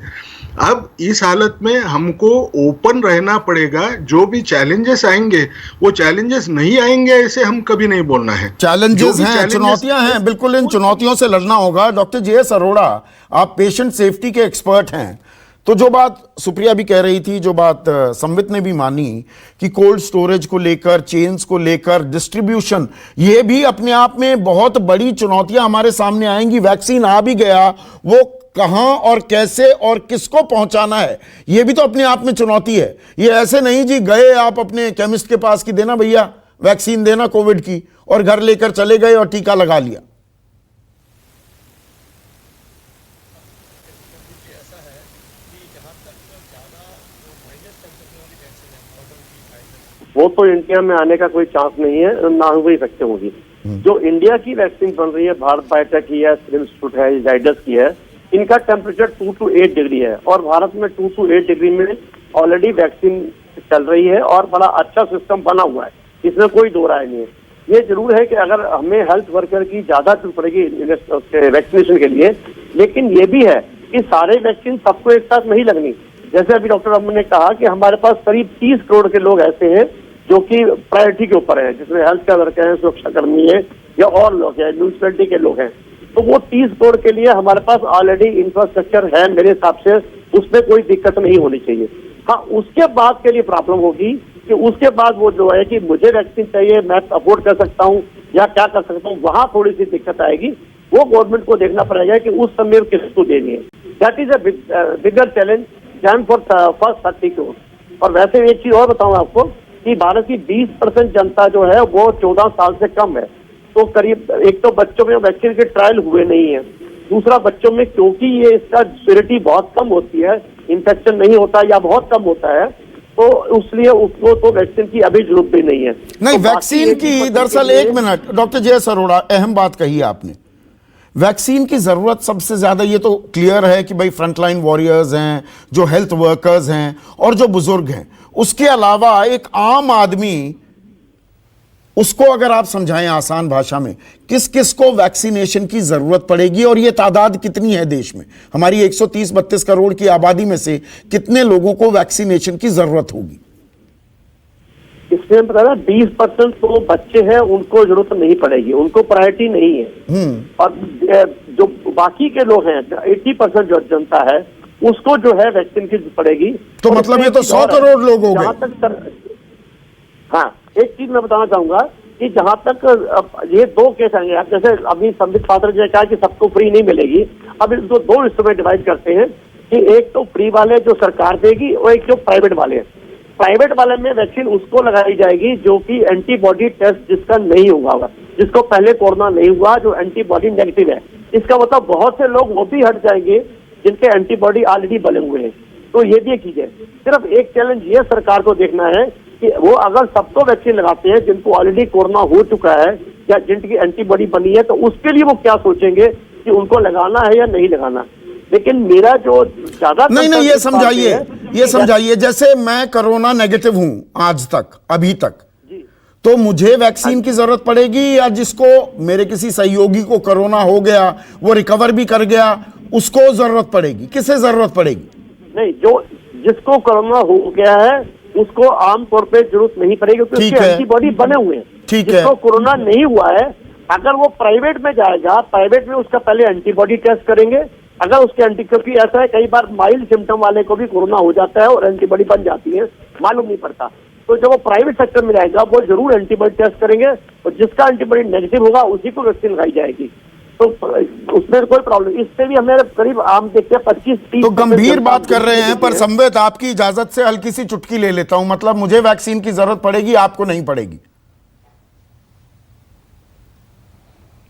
अब इस हालत में हमको ओपन रहना पड़ेगा। जो भी चैलेंजेस आएंगे वो चैलेंजेस नहीं आएंगे ऐसे हम कभी नहीं बोलना है। चैलेंजेस हैं, चुनौतियां हैं, बिल्कुल इन चुनौतियों से लड़ना होगा। Doctor JS. अरोड़ा, आप पेशेंट सेफ्टी के एक्सपर्ट हैं, तो जो बात सुप्रिया भी कह रही थी, जो बात संबित ने भी मानी कि कोल्ड स्टोरेज को लेकर, चेन्स को लेकर, डिस्ट्रीब्यूशन, ये भी अपने आप में बहुत बड़ी चुनौतियां हमारे सामने आएंगी। वैक्सीन आ भी गया, वो कहां और कैसे और किसको पहुंचाना है, ये भी तो अपने आप में चुनौती है। ये ऐसे नहीं जी गए आप अपने केमिस्ट के पास कि देना भैया वैक्सीन देना कोविड की, और घर लेकर चले गए और टीका लगा लिया। वो तो इंडिया में आने का कोई चांस नहीं है, ना हुई सकते होगी। जो इंडिया की वैक्सीन बन रही है, भारत बायोटेक की है, सीरम इंस्टीट्यूट है, जाइडस की है, इनका टेम्परेचर 2 to 8 डिग्री है, और भारत में 2 to 8 डिग्री में ऑलरेडी वैक्सीन चल रही है और बड़ा अच्छा सिस्टम बना हुआ है, इसमें कोई दो राय नहीं है। ये जरूर है कि अगर हमें हेल्थ वर्कर की ज्यादा जरूरत पड़ेगी वैक्सीनेशन के लिए, लेकिन ये भी है कि सारे वैक्सीन सबको एक साथ नहीं लगनी। जैसे अभी डॉक्टर रमन ने कहा कि हमारे पास करीब 30 करोड़ के लोग ऐसे हैं जो कि प्रायोरिटी के ऊपर हैं, जिसमें हेल्थ केयर वर्कर हैं, सुरक्षा कर्मी है, या और लोग हैं, म्यूनिसिपैलिटी के लोग हैं। तो वो 30 करोड़ के लिए हमारे पास ऑलरेडी इंफ्रास्ट्रक्चर है, मेरे हिसाब से उसमें कोई दिक्कत नहीं होनी चाहिए। हाँ, उसके बाद के लिए प्रॉब्लम होगी कि उसके बाद वो जो है कि मुझे वैक्सीन चाहिए, मैं अफोर्ड कर सकता हूँ या क्या कर सकता हूँ, वहां थोड़ी सी दिक्कत आएगी। वो गवर्नमेंट को देखना पड़ेगा कि उस समय किसको देनी है। That is a bigger challenge than for first 30 crore. और वैसे एक चीज और बताऊँ आपको कि भारत की 20% जनता जो है वो 14 साल से कम है। तो करीब, एक तो बच्चों में वैक्सीन के ट्रायल हुए नहीं है, दूसरा बच्चों में क्योंकि ये इसका सिविरिटी बहुत कम होती है, इन्फेक्शन नहीं होता या बहुत कम होता है, तो इसलिए उसको तो वैक्सीन की अभी जरूरत भी नहीं है। नहीं, तो वैक्सीन की दरअसल, एक मिनट डॉक्टर जे.एस. अरोड़ा, अहम बात कही आपने। वैक्सीन की जरूरत सबसे ज्यादा, ये तो क्लियर है कि भाई फ्रंटलाइन वॉरियर्स हैं, जो हेल्थ वर्कर्स हैं और जो बुजुर्ग हैं। उसके अलावा एक आम आदमी, उसको अगर आप समझाएं आसान भाषा में, किस किस को वैक्सीनेशन की जरूरत पड़ेगी और ये तादाद कितनी है देश में? हमारी 130-32 करोड़ की आबादी में से कितने लोगों को वैक्सीनेशन की जरूरत होगी? इसमें पता ना 20% तो बच्चे हैं, उनको जरूरत नहीं पड़ेगी, उनको प्रायोरिटी नहीं है। और जो बाकी के लोग हैं, 80% जो जनता है, उसको जो है वैक्सीन की पड़ेगी। तो मतलब ये तो 100 करोड़ लोग हो जहां गए। तक हाँ, एक चीज मैं बताना चाहूंगा कि जहां तक ये दो केस आएंगे, आप जैसे अभी संबित पात्र जी ने कहा कि सबको फ्री नहीं मिलेगी। अब इसको दो हिस्सों में डिवाइड करते हैं कि एक तो फ्री वाले जो सरकार देगी और एक जो प्राइवेट वाले हैं। प्राइवेट वाले में वैक्सीन उसको लगाई जाएगी जो कि एंटीबॉडी टेस्ट जिसका नहीं हुआ होगा, जिसको पहले कोरोना नहीं हुआ, जो एंटीबॉडी नेगेटिव है। इसका मतलब बहुत से लोग वो भी हट जाएंगे जिनके एंटीबॉडी ऑलरेडी बने हुए हैं। तो ये भी एक चीज है। सिर्फ एक चैलेंज ये सरकार को देखना है कि वो अगर सबको वैक्सीन लगाते हैं जिनको ऑलरेडी कोरोना हो चुका है या जिनकी एंटीबॉडी बनी है, तो उसके लिए वो क्या सोचेंगे कि उनको लगाना है या नहीं लगाना। लेकिन मेरा जो ज्यादा नहीं, ये समझाइए, जैसे मैं कोरोना नेगेटिव हूं आज तक, अभी तक, तो मुझे वैक्सीन की जरूरत पड़ेगी, या जिसको मेरे किसी सहयोगी को कोरोना हो गया, वो रिकवर भी कर गया, उसको जरूरत पड़ेगी? किसे जरूरत पड़ेगी? नहीं, जो जिसको कोरोना हो गया है उसको आमतौर पे जरूरत नहीं पड़ेगी, क्योंकि उसके एंटीबॉडी बने हुए हैं। ठीक है। जिसको कोरोना नहीं हुआ है अगर वो प्राइवेट में जाएगा, प्राइवेट में उसका पहले एंटीबॉडी टेस्ट करेंगे, अगर उसके क्योंकि ऐसा है कई बार माइल्ड सिम्टम वाले को भी कोरोना हो जाता है और एंटीबॉडी बन जाती है, मालूम नहीं पड़ता। तो जब वो प्राइवेट सेक्टर में जाएगा वो जरूर एंटीबॉडी टेस्ट करेंगे और जिसका एंटीबॉडी नेगेटिव होगा उसी को वैक्सीन लगाई जाएगी। तो उसमें कोई प्रॉब्लम, इससे भी हमें करीब आम देखते हैं 25-30। तो गंभीर बात कर रहे हैं, पर संवेद आपकी इजाजत से हल्की सी चुटकी ले लेता हूं, मतलब मुझे वैक्सीन की जरूरत पड़ेगी, आपको नहीं पड़ेगी?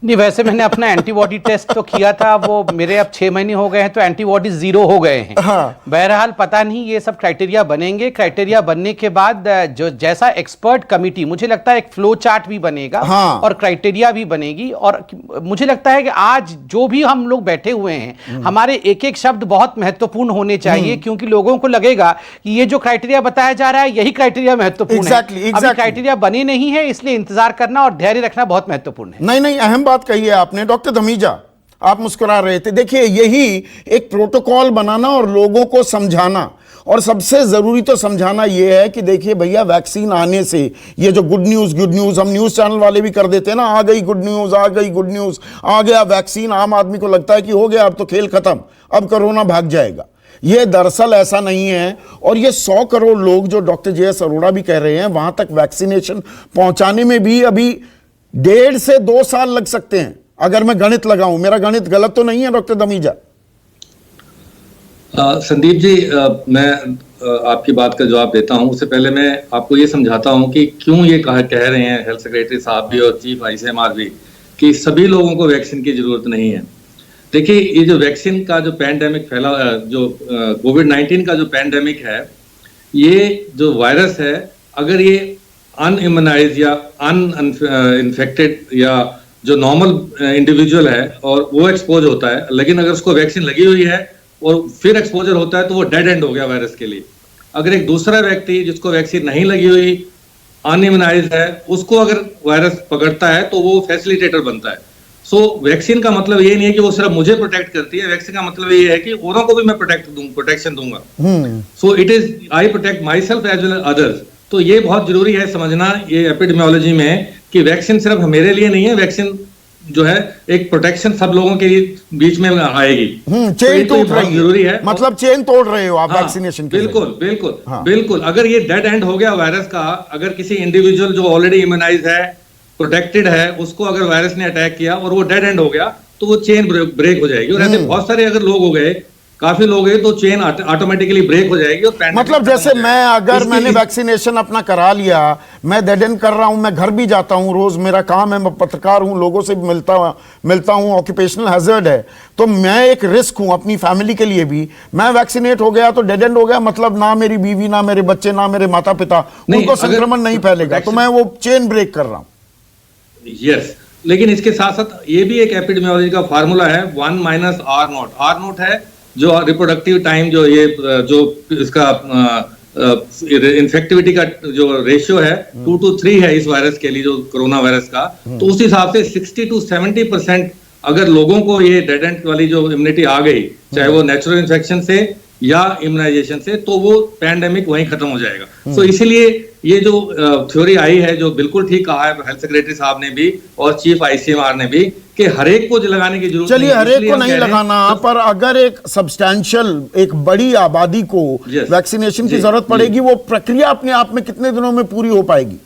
नहीं, वैसे मैंने अपना एंटीबॉडी टेस्ट तो किया था, वो मेरे अब 6 महीने हो गए हैं तो एंटीबॉडी 0 हो गए हैं। हाँ। बहरहाल पता नहीं, ये सब क्राइटेरिया बनेंगे, क्राइटेरिया बनने के बाद जो जैसा एक्सपर्ट कमिटी, मुझे लगता है एक फ्लो चार्ट भी बनेगा। हाँ। और क्राइटेरिया भी बनेगी। और मुझे लगता है कि आज जो भी हम लोग बैठे हुए हैं, हमारे एक एक शब्द बहुत महत्वपूर्ण होने चाहिए, क्योंकि लोगों को लगेगा कि ये जो क्राइटेरिया बताया जा रहा है यही क्राइटेरिया महत्वपूर्ण है। अभी क्राइटेरिया बने नहीं है, इसलिए इंतजार करना और धैर्य रखना बहुत महत्वपूर्ण है। नहीं, अहम बात कही है आपने। डॉक्टर धमीजा, आप मुस्कुरा रहे थे। देखिए, यही एक प्रोटोकॉल बनाना और लोगों को समझाना, और सबसे जरूरी तो समझाना यह है कि देखिए भैया, वैक्सीन आने से ये जो गुड न्यूज हम न्यूज चैनल वाले भी कर देते हैं ना, आ गई गुड न्यूज, आ गई गुड न्यूज, आ गया वैक्सीन, आम आदमी को लगता है कि हो गया, अब तो खेल खत्म, अब कोरोना भाग जाएगा। ये दरअसल ऐसा नहीं है। और ये 100 करोड़ लोग जो डॉक्टर जे.एस. अरोड़ा भी कह रहे हैं, वहां तक वैक्सीनेशन पहुंचाने में भी अभी 1.5 से 2 साल लग सकते हैं, अगर मैं गणित लगाऊं। मेरा गणित गलत तो नहीं है डॉक्टर धमीजा? संदीप जी, मैं आपकी बात का जवाब देता हूं। उससे पहले मैं आपको ये समझाता हूं कि क्यों ये कह रहे हैं हेल्थ सेक्रेटरी साहब भी और चीफ आईसीएमआर भी कि सभी लोगों को वैक्सीन की जरूरत नहीं है। देखिए, ये जो वैक्सीन का जो पैंडेमिक फैला, जो कोविड-19 का जो पैंडेमिक है, ये जो वायरस है, अगर ये अनइम्यूनाइज या इन्फेक्टेड या जो नॉर्मल इंडिविजुअल है और वो एक्सपोज होता है, लेकिन अगर उसको वैक्सीन लगी हुई है और फिर एक्सपोजर होता है, तो वो डेड एंड हो गया वायरस के लिए। अगर एक दूसरा व्यक्ति जिसको वैक्सीन नहीं लगी हुई, अनइम्यूनाइज है, उसको अगर वायरस पकड़ता है तो वो फैसिलिटेटर बनता है। सो वैक्सीन का मतलब ये नहीं है कि वो सिर्फ मुझे प्रोटेक्ट करती है, वैक्सीन का मतलब ये है कि औरों को भी मैं प्रोटेक्शन दूंगा। So it is I protect my self as well as others. तो ये बहुत जरूरी है समझना ये एपिडेमियोलॉजी में कि वैक्सीन सिर्फ मेरे लिए नहीं है, वैक्सीन जो है एक प्रोटेक्शन सब लोगों के बीच में आएगी। चेन तो बहुत जरूरी है, मतलब चेन तोड़ रहे हो आप वैक्सीनेशन के। बिल्कुल। अगर ये डेड एंड हो गया वायरस का, अगर किसी इंडिविजुअल जो ऑलरेडी इम्यूनाइज है, प्रोटेक्टेड है, उसको अगर वायरस ने अटैक किया और वो डेड एंड हो गया, तो वो चेन ब्रेक हो जाएगी। और ऐसे बहुत सारे अगर लोग हो गए, काफी लोग हैं, तो चेन ऑटोमेटिकली ब्रेक हो जाएगी। और मतलब जैसे मैंने वैक्सीनेशन अपना करा लिया, मैं डेड एंड कर रहा हूं, मैं घर भी जाता हूं, रोज मेरा काम है, मैं पत्रकार हूं, लोगों से मिलता हूं, ऑक्यूपेशनल हैजर्ड है, तो मैं एक रिस्क हूं अपनी फैमिली के लिए भी। मैं वैक्सीनेट हो गया तो डेड एंड हो गया, मतलब ना मेरी बीवी, ना मेरे बच्चे, ना मेरे माता पिता, उनको संक्रमण नहीं फैलेगा, तो मैं वो चेन ब्रेक कर रहा हूं। यस, लेकिन इसके साथ साथ ये भी एक एपिडेमियोलॉजी का फार्मूला है, 1 - R0। R0 है जो रिप्रोडक्टिव टाइम, जो ये जो इसका इन्फेक्टिविटी का जो रेशियो है 2 to 3 है इस वायरस के लिए, जो कोरोना वायरस का। तो उस हिसाब से 60 to 70% अगर लोगों को ये डेड एंड वाली जो इम्यूनिटी आ गई, चाहे वो नेचुरल इन्फेक्शन से या इम्यूनाइजेशन से, तो वो पैंडेमिक वहीं खत्म हो जाएगा। सो इसीलिए ये जो थ्योरी आई है, जो बिल्कुल ठीक कहा है हेल्थ सेक्रेटरी साहब ने भी और चीफ आईसीएमआर ने भी, कि हरेक को लगाने की जरूरत नहीं। चलिए, हरेक को नहीं लगाना, पर अगर एक सब्सटैंशियल, एक बड़ी आबादी को वैक्सीनेशन की जरूरत पड़ेगी, वो प्रक्रिया अपने आप में कितने दिनों में पूरी हो पाएगी?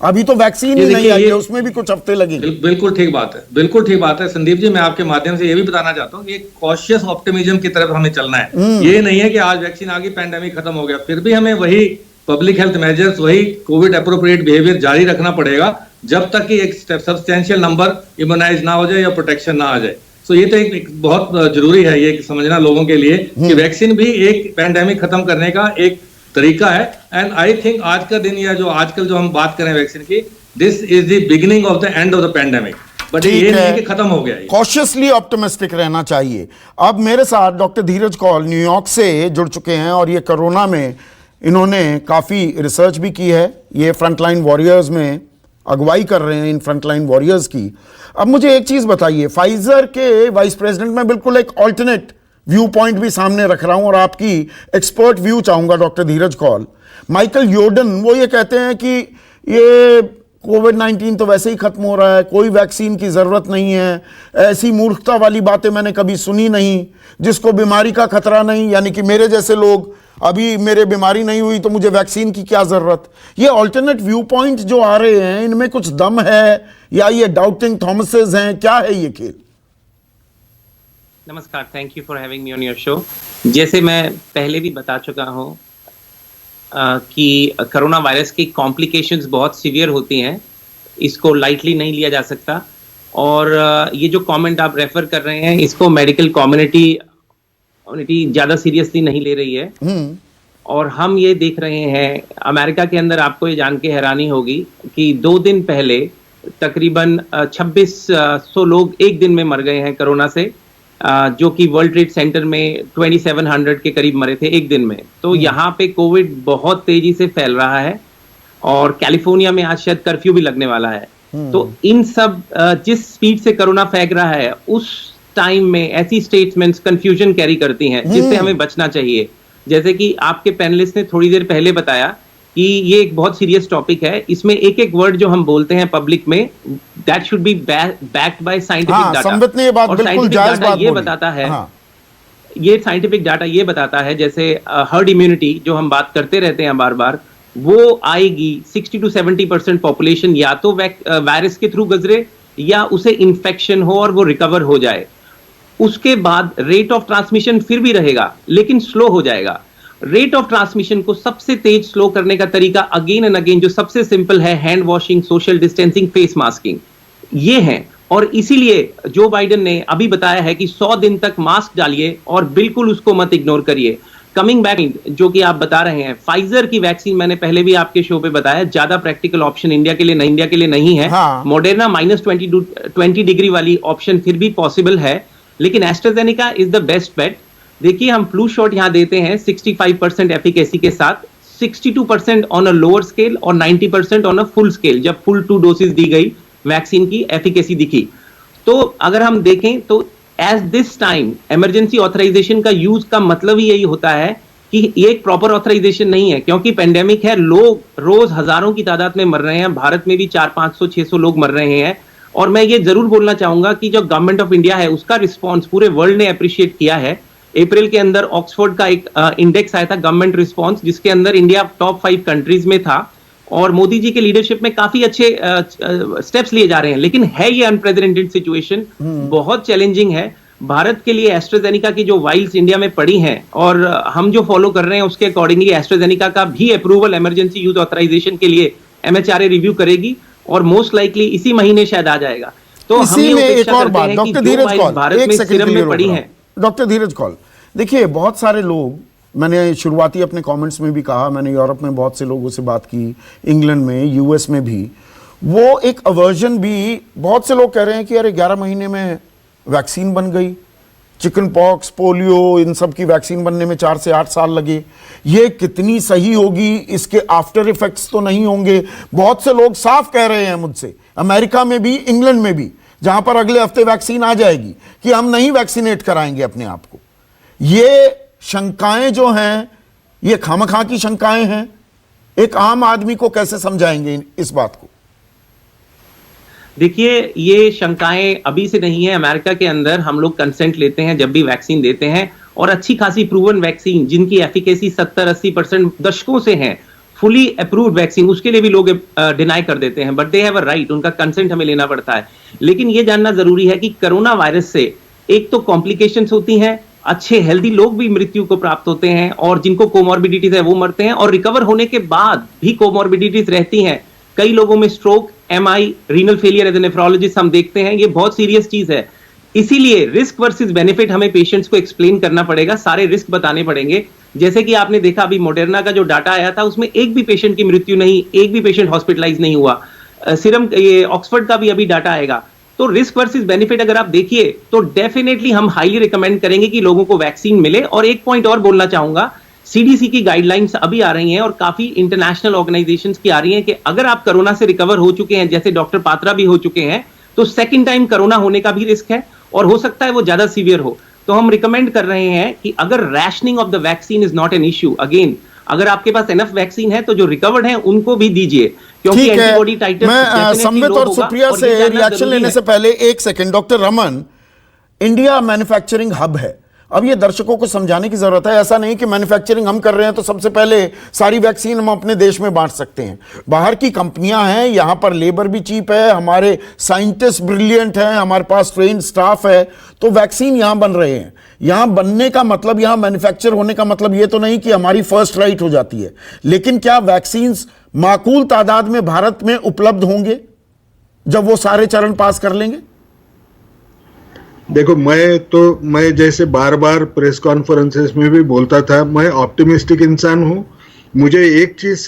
अभी तो वैक्सीन ही नहीं आई है, उसमें भी कुछ हफ्ते लगेंगे। बिल्कुल ठीक बात है, बिल्कुल ठीक बात है संदीप जी। मैं आपके माध्यम से ये भी बताना चाहता हूँ कि कॉशियस ऑप्टिमिज्म की तरफ हमें चलना है। ये नहीं है कि आज वैक्सीन आ गई, पैंडेमिक खत्म हो गया, फिर भी हमें वही पब्लिक हेल्थ मेजर्स, वही कोविड एप्रोप्रिएट बिहेवियर जारी रखना पड़ेगा, जब तक कि एक सब्सटेंशियल नंबर इम्यूनाइज ना हो जाए या प्रोटेक्शन ना आ जाए। सो ये तो एक बहुत जरूरी है ये समझना लोगों के लिए कि वैक्सीन भी एक पैंडेमिक खत्म करने का एक तरीका है। एंड आई थिंक आज का दिन, या जो आजकल जो हम बात करें वैक्सीन की, this is the beginning of the end of the pandemic, but ये नहीं कि खत्म हो गया। कॉशियसली ऑप्टिमिस्टिक रहना चाहिए। अब मेरे साथ डॉक्टर धीरज कौल न्यूयॉर्क से जुड़ चुके हैं, और ये कोरोना में इन्होंने काफी रिसर्च भी की है, ये फ्रंटलाइन वॉरियर्स में अगुवाई कर रहे हैं, इन फ्रंटलाइन वॉरियर्स की। अब मुझे एक चीज बताइए, फाइजर के वाइस प्रेसिडेंट में बिल्कुल एक ऑल्टरनेट व्यू पॉइंट भी सामने रख रहा हूं, और आपकी एक्सपर्ट व्यू चाहूंगा डॉक्टर धीरज कौल। माइकल योर्डन वो ये कहते हैं कि ये कोविड-19 तो वैसे ही खत्म हो रहा है, कोई वैक्सीन की जरूरत नहीं है, ऐसी मूर्खता वाली बातें मैंने कभी सुनी नहीं। जिसको बीमारी का खतरा नहीं, यानी कि मेरे जैसे लोग, अभी मेरे बीमारी नहीं हुई तो मुझे वैक्सीन की क्या जरूरत। ये ऑल्टरनेट व्यू पॉइंट जो आ रहे हैं, इनमें कुछ दम है या ये डाउटिंग थॉमसेस हैं, क्या है ये खेल? नमस्कार, thank you for having me on your show. जैसे मैं पहले भी बता चुका हूं कि कोरोना वायरस की कॉम्प्लिकेशंस बहुत सीवियर होती हैं, इसको लाइटली नहीं लिया जा सकता। और ये जो कमेंट आप रेफर कर रहे हैं, इसको मेडिकल कम्युनिटी ज़्यादा सीरियसली नहीं ले रही है। और हम ये देख रहे हैं, अमेरिका के अंदर आपको ये जान के हैरानी होगी कि 2 दिन पहले तकरीबन 2600 लोग एक दिन में मर गए हैं कोरोना से, जो कि वर्ल्ड ट्रेड सेंटर में 2700 के करीब मरे थे एक दिन में। तो यहाँ पे कोविड बहुत तेजी से फैल रहा है और कैलिफोर्निया में आज शायद कर्फ्यू भी लगने वाला है। तो इन सब जिस स्पीड से कोरोना फैल रहा है, उस टाइम में ऐसी स्टेटमेंट्स कंफ्यूजन कैरी करती हैं, जिससे हमें बचना चाहिए। जैसे कि आपके पैनलिस्ट ने थोड़ी देर पहले बताया कि ये एक बहुत सीरियस टॉपिक है, इसमें एक एक वर्ड जो हम बोलते हैं पब्लिक में, that should be backed by scientific data. Sambit ने ये बात बिल्कुल जायज बात ये बताता है, ये साइंटिफिक डाटा ये बताता है, जैसे हर्ड इम्यूनिटी जो हम बात करते रहते हैं बार बार, वो आएगी 60 to 70% पॉपुलेशन या तो वायरस के थ्रू गुजरे या उसे इन्फेक्शन हो और वो रिकवर हो जाए। उसके बाद रेट ऑफ ट्रांसमिशन फिर भी रहेगा लेकिन स्लो हो जाएगा। रेट ऑफ ट्रांसमिशन को सबसे तेज स्लो करने का तरीका अगेन एंड अगेन जो सबसे सिंपल है, hand washing, social distancing, face masking, ये है। और इसीलिए जो बाइडेन ने अभी बताया है कि 100 दिन तक मास्क डालिए और बिल्कुल उसको मत इग्नोर करिए। कमिंग बैक, जो कि आप बता रहे हैं, फाइजर की वैक्सीन मैंने पहले भी आपके शो पे बताया, ज्यादा प्रैक्टिकल ऑप्शन इंडिया के लिए नहीं है। मॉडर्ना -20 डिग्री वाली ऑप्शन फिर भी पॉसिबल है, लेकिन AstraZeneca is the best bet. देखिए, हम फ्लू शॉट यहां देते हैं 65% एफिकेसी के साथ, 62% ऑन अ लोअर स्केल और 90% ऑन अ फुल स्केल। जब फुल 2 डोसेज दी गई वैक्सीन की एफिकेसी दिखी। तो अगर हम देखें तो as this time emergency authorization का यूज का मतलब ही यही होता है कि ये एक प्रॉपर ऑथराइजेशन नहीं है, क्योंकि पेंडेमिक है, लोग रोज हजारों की तादाद में मर रहे हैं। भारत में भी 400-500-600 लोग मर रहे हैं। और मैं ये जरूर बोलना चाहूंगा कि जो गवर्नमेंट ऑफ इंडिया है, उसका रिस्पॉन्स पूरे वर्ल्ड ने अप्रिशिएट किया है। अप्रैल के अंदर ऑक्सफोर्ड का एक इंडेक्स आया था, गवर्नमेंट रिस्पॉन्स, जिसके अंदर इंडिया टॉप 5 कंट्रीज में था। और मोदी जी के लीडरशिप में काफी अच्छे स्टेप्स लिए जा रहे हैं, लेकिन है ये अनप्रेसिडेंटेड सिचुएशन, बहुत चैलेंजिंग है भारत के लिए। एस्ट्राजेनेका की जो वाइल्स इंडिया में पड़ी हैं और हम जो फॉलो कर रहे हैं, उसके अकॉर्डिंगली एस्ट्राजेनेका का भी अप्रूवल इमरजेंसी यूज ऑथराइजेशन के लिए MHRA रिव्यू करेगी और मोस्ट लाइकली इसी महीने शायद आ जाएगा। तो हम ये अपेक्षा करते हैं कि जो वाइल्स भारत में सीरम में पड़ी हैं। डॉक्टर धीरज कौल, देखिए, बहुत सारे लोग, मैंने शुरुआती अपने कमेंट्स में भी कहा, मैंने यूरोप में बहुत से लोगों से बात की, इंग्लैंड में, US में भी, वो एक अवर्जन भी, बहुत से लोग कह रहे हैं कि अरे 11 महीने में वैक्सीन बन गई, चिकन पॉक्स, पोलियो, इन सब की वैक्सीन बनने में 4 से 8 साल लगे, ये कितनी सही होगी, इसके आफ्टर इफेक्ट्स तो नहीं होंगे। बहुत से लोग साफ कह रहे हैं मुझसे, अमेरिका में भी, इंग्लैंड में भी, जहां पर अगले हफ्ते वैक्सीन आ जाएगी, कि हम नहीं वैक्सीनेट कराएंगे अपने आप को। ये शंकाएं जो हैं, ये खामखा की शंकाएं हैं। एक आम आदमी को कैसे समझाएंगे इस बात को? देखिए, ये शंकाएं अभी से नहीं है। अमेरिका के अंदर हम लोग कंसेंट लेते हैं जब भी वैक्सीन देते हैं, और अच्छी खासी प्रूवन वैक्सीन जिनकी एफिकेसी 70-80% दशकों से है, फुली अप्रूव्ड वैक्सीन, उसके लिए भी लोग डिनाई कर देते हैं। But they have a right, उनका कंसेंट हमें लेना पड़ता है। लेकिन ये जानना जरूरी है कि कोरोना वायरस से एक तो कॉम्प्लिकेशंस होती हैं, अच्छे हेल्दी लोग भी मृत्यु को प्राप्त होते हैं, और जिनको कोमॉर्बिडिटीज है वो मरते हैं, और रिकवर होने के बाद भी कोमॉर्बिडिटीज रहती हैं। कई लोगों में stroke, MI, renal failure as a nephrologist हम देखते हैं। ये बहुत सीरियस चीज है। इसीलिए रिस्क वर्सेस बेनिफिट हमें पेशेंट्स को एक्सप्लेन करना पड़ेगा, सारे रिस्क बताने पड़ेंगे। जैसे कि आपने देखा अभी मॉडर्ना का जो डाटा आया था, उसमें एक भी पेशेंट की मृत्यु नहीं, एक भी पेशेंट हॉस्पिटलाइज नहीं हुआ। सीरम, ये ऑक्सफोर्ड का भी अभी डाटा आएगा। तो रिस्क वर्सेस बेनिफिट अगर आप देखिए तो डेफिनेटली हम हाईली रिकमेंड करेंगे कि लोगों को वैक्सीन मिले। और एक पॉइंट और बोलना चाहूंगा, CDC की गाइडलाइंस अभी आ रही हैं और काफी इंटरनेशनल ऑर्गेनाइजेशंस की आ रही हैं कि अगर आप कोरोना से रिकवर हो चुके हैं, जैसे डॉक्टर पात्रा भी हो चुके हैं, तो सेकंड टाइम कोरोना होने का भी रिस्क है और हो सकता है वो ज्यादा सीवियर हो। तो हम रिकमेंड कर रहे हैं कि अगर rationing of the vaccine is not an issue, again अगर आपके पास एनफ वैक्सीन है तो जो रिकवर्ड है उनको भी दीजिए, क्योंकि ठीक है, एंटीबॉडी टाइटर्स मैं संबित और सुप्रिया से रिएक्शन लेने से पहले एक second, doctor Raman, India manufacturing hub है। अब ये दर्शकों को समझाने की जरूरत है, ऐसा नहीं कि मैन्युफैक्चरिंग हम कर रहे हैं तो सबसे पहले सारी वैक्सीन हम अपने देश में बांट सकते हैं। बाहर की कंपनियां हैं, यहां पर लेबर भी चीप है, हमारे साइंटिस्ट ब्रिलियंट हैं, हमारे पास ट्रेन स्टाफ है, तो वैक्सीन यहां बन रहे हैं। यहां बनने का मतलब, यहां मैन्युफैक्चर होने का मतलब ये तो नहीं कि हमारी फर्स्ट राइट हो जाती है, लेकिन क्या वैक्सीन माकूल तादाद में भारत में उपलब्ध होंगे जब वो सारे चरण पास कर लेंगे? देखो, मैं जैसे बार बार प्रेस कॉन्फ्रेंसेस में भी बोलता था, मैं ऑप्टिमिस्टिक इंसान हूं। मुझे एक चीज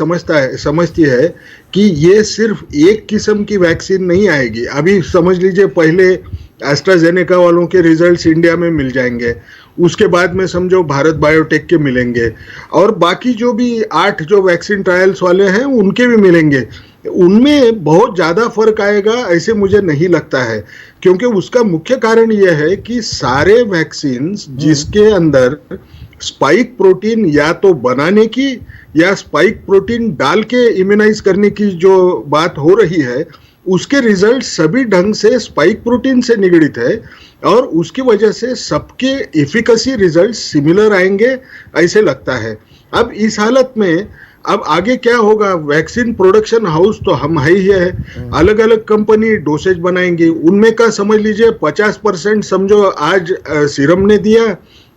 समझती है कि ये सिर्फ एक किस्म की वैक्सीन नहीं आएगी। अभी समझ लीजिए, पहले एस्ट्राजेनेका वालों के रिजल्ट्स इंडिया में मिल जाएंगे, उसके बाद में समझो भारत बायोटेक के मिलेंगे, और बाकी जो भी 8 जो वैक्सीन ट्रायल्स वाले हैं उनके भी मिलेंगे। उनमें बहुत ज़्यादा फर्क आएगा ऐसे मुझे नहीं लगता है, क्योंकि उसका मुख्य कारण यह है कि सारे वैक्सीन जिसके अंदर स्पाइक प्रोटीन या तो बनाने की या स्पाइक प्रोटीन डाल के इम्यूनाइज करने की जो बात हो रही है, उसके रिजल्ट सभी ढंग से स्पाइक प्रोटीन से निगडित है, और उसकी वजह से सबके एफिकेसी रिजल्ट सिमिलर आएंगे ऐसे लगता है। अब इस हालत में अब आगे क्या होगा? वैक्सीन प्रोडक्शन हाउस तो हम है ही है, अलग अलग कंपनी डोसेज बनाएंगी, उनमें का समझ लीजिए 50% समझो आज सीरम ने दिया,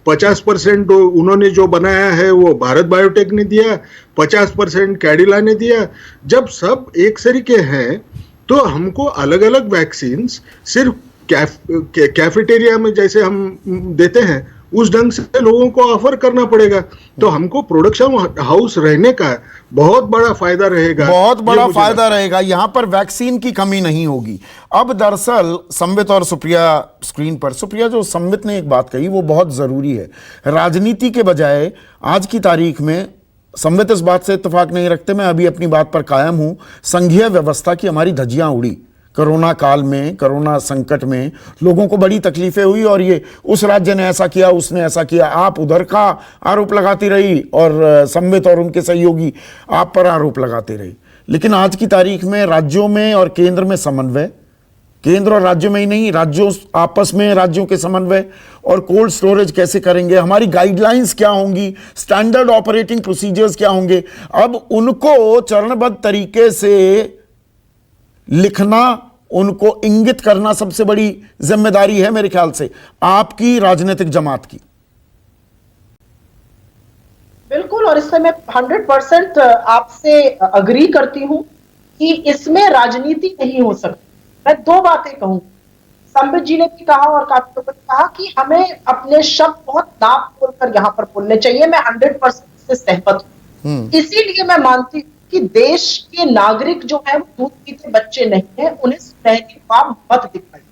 50% उन्होंने जो बनाया है वो भारत बायोटेक ने दिया, 50% कैडिला ने दिया। जब सब एक सरीके हैं तो हमको अलग अलग वैक्सीन सिर्फ कैफेटेरिया में जैसे हम देते हैं उस ढंग से लोगों को ऑफर करना पड़ेगा। तो हमको प्रोडक्शन हाउस रहने का बहुत बड़ा फायदा रहेगा, बहुत बड़ा फायदा रहेगा। यहां पर वैक्सीन की कमी नहीं होगी। अब दरअसल संबित और सुप्रिया स्क्रीन पर, सुप्रिया, जो संबित ने एक बात कही वो बहुत जरूरी है। राजनीति के बजाय आज की तारीख में संबित इस बात से इत्तेफाक नहीं रखते, मैं अभी अपनी बात पर कायम हूं, संघीय व्यवस्था की हमारी धज्जियां उड़ी। कोरोना काल में, कोरोना संकट में लोगों को बड़ी तकलीफें हुई, और ये उस राज्य ने ऐसा किया, उसने ऐसा किया, आप उधर का आरोप लगाती रही और संबित और उनके सहयोगी आप पर आरोप लगाते रही। लेकिन आज की तारीख में राज्यों में और केंद्र में समन्वय, केंद्र और राज्यों में ही नहीं, राज्यों आपस में, राज्यों के समन्वय, और कोल्ड स्टोरेज कैसे करेंगे, हमारी गाइडलाइंस क्या होंगी, स्टैंडर्ड ऑपरेटिंग प्रोसीजर्स क्या होंगे, अब उनको चरणबद्ध तरीके से लिखना, उनको इंगित करना सबसे बड़ी जिम्मेदारी है मेरे ख्याल से आपकी राजनीतिक जमात की। बिल्कुल, और इससे मैं 100% आपसे अग्री करती हूं कि इसमें राजनीति नहीं हो सकती। मैं 2 बातें कहूंगी, संबित जी ने भी कहा और काफी लोगों ने कहा कि हमें अपने शब्द बहुत नाप तोल कर यहाँ पर बोलने चाहिए। मैं 100% से सहमत हूं। इसीलिए मैं मानती हूँ कि देश के नागरिक जो है वो दूध पीते बच्चे नहीं है, उन्हें सुनहरी ख्वाब मत दिखाइए।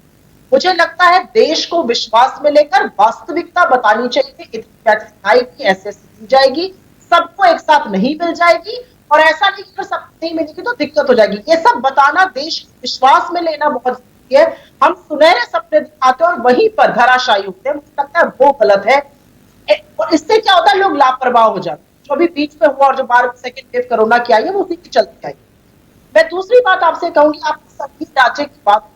मुझे लगता है देश को विश्वास में लेकर वास्तविकता बतानी चाहिए। इतनी आएगी, ऐसे की जाएगी, सबको एक साथ नहीं मिल जाएगी, और ऐसा नहीं कि सब नहीं मिलेगी तो दिक्कत हो जाएगी। ये सब बताना, देश विश्वास में लेना बहुत जरूरी है। हम सुनहरे सपने दिखाते हैं और वहीं पर धराशायी होते हैं, मुझे लगता है वो गलत है। और इससे क्या होता है, लोग लापरवाह हो जाते हैं। जो भी बीच में हुआ और जो 12 सेकंड वेव कोरोना की आई है वो उसी की चलती आई। मैं दूसरी बात आपसे कहूंगी, आप संघीय ढांचे की बात,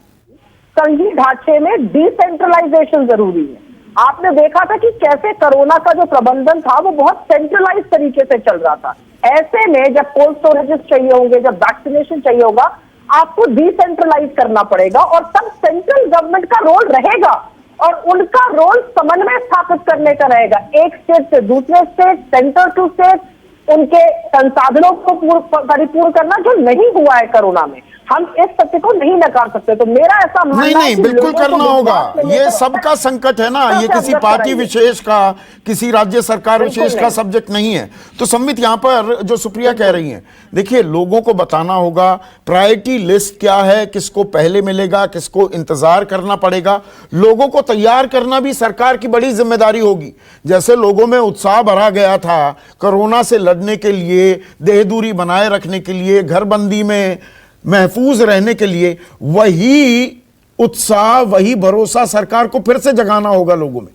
संघीय ढांचे में डिसेंट्रलाइजेशन जरूरी है। आपने देखा था कि कैसे कोरोना का जो प्रबंधन था वो बहुत सेंट्रलाइज तरीके से चल रहा था। ऐसे में जब कोल्ड स्टोरेजेस चाहिए होंगे, जब वैक्सीनेशन चाहिए होगा, आपको डिसेंट्रलाइज करना पड़ेगा, और तब सेंट्रल गवर्नमेंट का रोल रहेगा, और उनका रोल समन्वय स्थापित करने का रहेगा। एक स्टेट से दूसरे स्टेट, सेंटर टू स्टेट, उनके संसाधनों को परिपूर्ण करना, जो नहीं हुआ है कोरोना में। हम इस सत्य को नहीं नकार सकते। तो मेरा ऐसा मानना है कि बिल्कुल करना होगा। ये सबका संकट है ना, ये किसी पार्टी विशेष का, किसी राज्य सरकार विशेष का सब्जेक्ट नहीं है। तो संबित, यहां पर जो सुप्रिया कह रही हैं, देखिए लोगों को बताना होगा प्रायोरिटी लिस्ट क्या है, किसको पहले मिलेगा, किसको इंतजार करना पड़ेगा। लोगों को तैयार करना भी सरकार की बड़ी जिम्मेदारी होगी। जैसे लोगों में उत्साह भरा गया था कोरोना से लड़ने के लिए, देह दूरी बनाए रखने के लिए, घरबंदी में महफूज रहने के लिए, वही उत्साह, वही भरोसा सरकार को फिर से जगाना होगा लोगों में।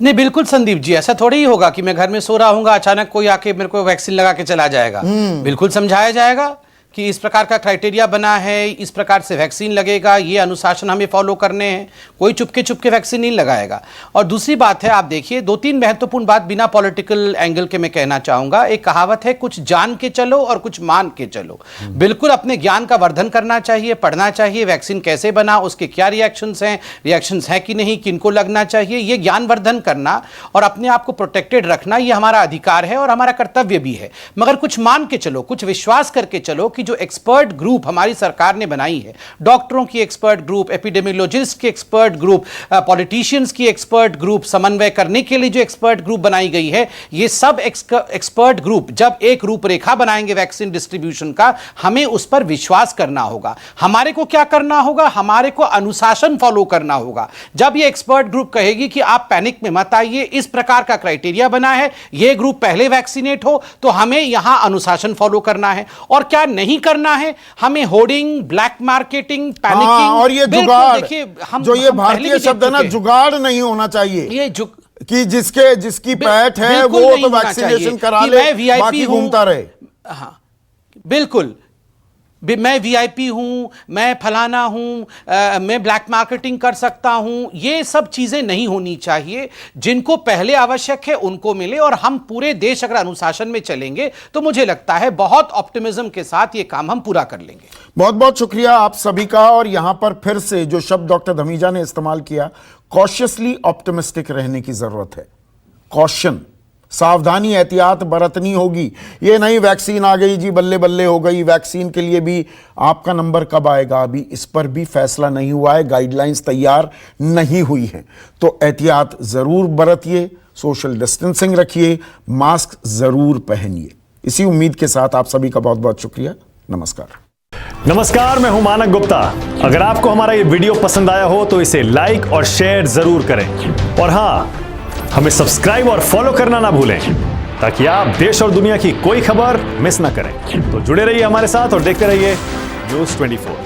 नहीं बिल्कुल संदीप जी, ऐसा थोड़ी ही होगा कि मैं घर में सो रहा हूंगा, अचानक कोई आके मेरे को वैक्सीन लगा के चला जाएगा। बिल्कुल समझाया जाएगा कि इस प्रकार का क्राइटेरिया बना है, इस प्रकार से वैक्सीन लगेगा, ये अनुशासन हमें फॉलो करने हैं। कोई चुपके वैक्सीन नहीं लगाएगा। और दूसरी बात है, आप देखिए 2-3 महत्वपूर्ण बात बिना पॉलिटिकल एंगल के मैं कहना चाहूंगा। एक कहावत है, कुछ जान के चलो और कुछ मान के चलो। बिल्कुल अपने ज्ञान का वर्धन करना चाहिए, पढ़ना चाहिए, वैक्सीन कैसे बना, उसके क्या रिएक्शंस हैं कि नहीं, किनको लगना चाहिए, ये ज्ञान वर्धन करना और अपने आप को प्रोटेक्टेड रखना, ये हमारा अधिकार है और हमारा कर्तव्य भी है। मगर कुछ मान के चलो, कुछ विश्वास करके चलो कि जो एक्सपर्ट ग्रुप हमारी सरकार ने बनाई है, डॉक्टरों की एक्सपर्ट ग्रुप, एपिडेमियोलॉजिस्ट की एक्सपर्ट ग्रुप, पॉलिटिशियंस की एक्सपर्ट ग्रुप, समन्वय करने के लिए जो एक्सपर्ट ग्रुप बनाई गई है, ये सब एक्सपर्ट ग्रुप जब एक रूपरेखा बनाएंगे वैक्सीन डिस्ट्रीब्यूशन का, हमें उस पर विश्वास करना होगा। हमारे को क्या करना होगा? हमारे को अनुशासन फॉलो करना होगा। जब ये एक्सपर्ट ग्रुप कहेगी कि आप पैनिक में मत आइए, इस प्रकार का क्राइटेरिया बना है, ये ग्रुप पहले वैक्सीनेट हो, तो हमें यहां अनुशासन फॉलो करना है। और क्या नहीं करना है? हमें होर्डिंग, ब्लैक मार्केटिंग, पैनिकिंग और ये जुगाड़, देखिए हम जो ये भारतीय शब्द है ना, जुगाड़ नहीं होना चाहिए। ये कि जिसकी पैठ है वो तो वैक्सीनेशन करा ले, बाकी घूमता रहे। हाँ बिल्कुल, मैं वीआईपी हूं, मैं फलाना हूं, मैं ब्लैक मार्केटिंग कर सकता हूं, ये सब चीजें नहीं होनी चाहिए। जिनको पहले आवश्यक है उनको मिले, और हम पूरे देश अगर अनुशासन में चलेंगे तो मुझे लगता है बहुत ऑप्टिमिज्म के साथ ये काम हम पूरा कर लेंगे। बहुत बहुत शुक्रिया आप सभी का। और यहां पर फिर से जो शब्द डॉक्टर धमीजा ने इस्तेमाल किया, कॉशियसली ऑप्टिमिस्टिक रहने की जरूरत है। कॉशन, सावधानी, एहतियात बरतनी होगी। ये नहीं वैक्सीन आ गई जी बल्ले बल्ले हो गई। वैक्सीन के लिए भी आपका नंबर कब आएगा, अभी इस पर भी फैसला नहीं हुआ है, गाइडलाइंस तैयार नहीं हुई हैं। तो एहतियात जरूर बरतिए, सोशल डिस्टेंसिंग रखिए, मास्क जरूर पहनिए। इसी उम्मीद के साथ आप सभी का बहुत बहुत शुक्रिया। नमस्कार, मैं हूं मानक गुप्ता। अगर आपको हमारा ये वीडियो पसंद आया हो तो इसे लाइक और शेयर जरूर करें, और हां, हमें सब्सक्राइब और फॉलो करना ना भूलें, ताकि आप देश और दुनिया की कोई खबर मिस ना करें। तो जुड़े रहिए हमारे साथ और देखते रहिए News 24।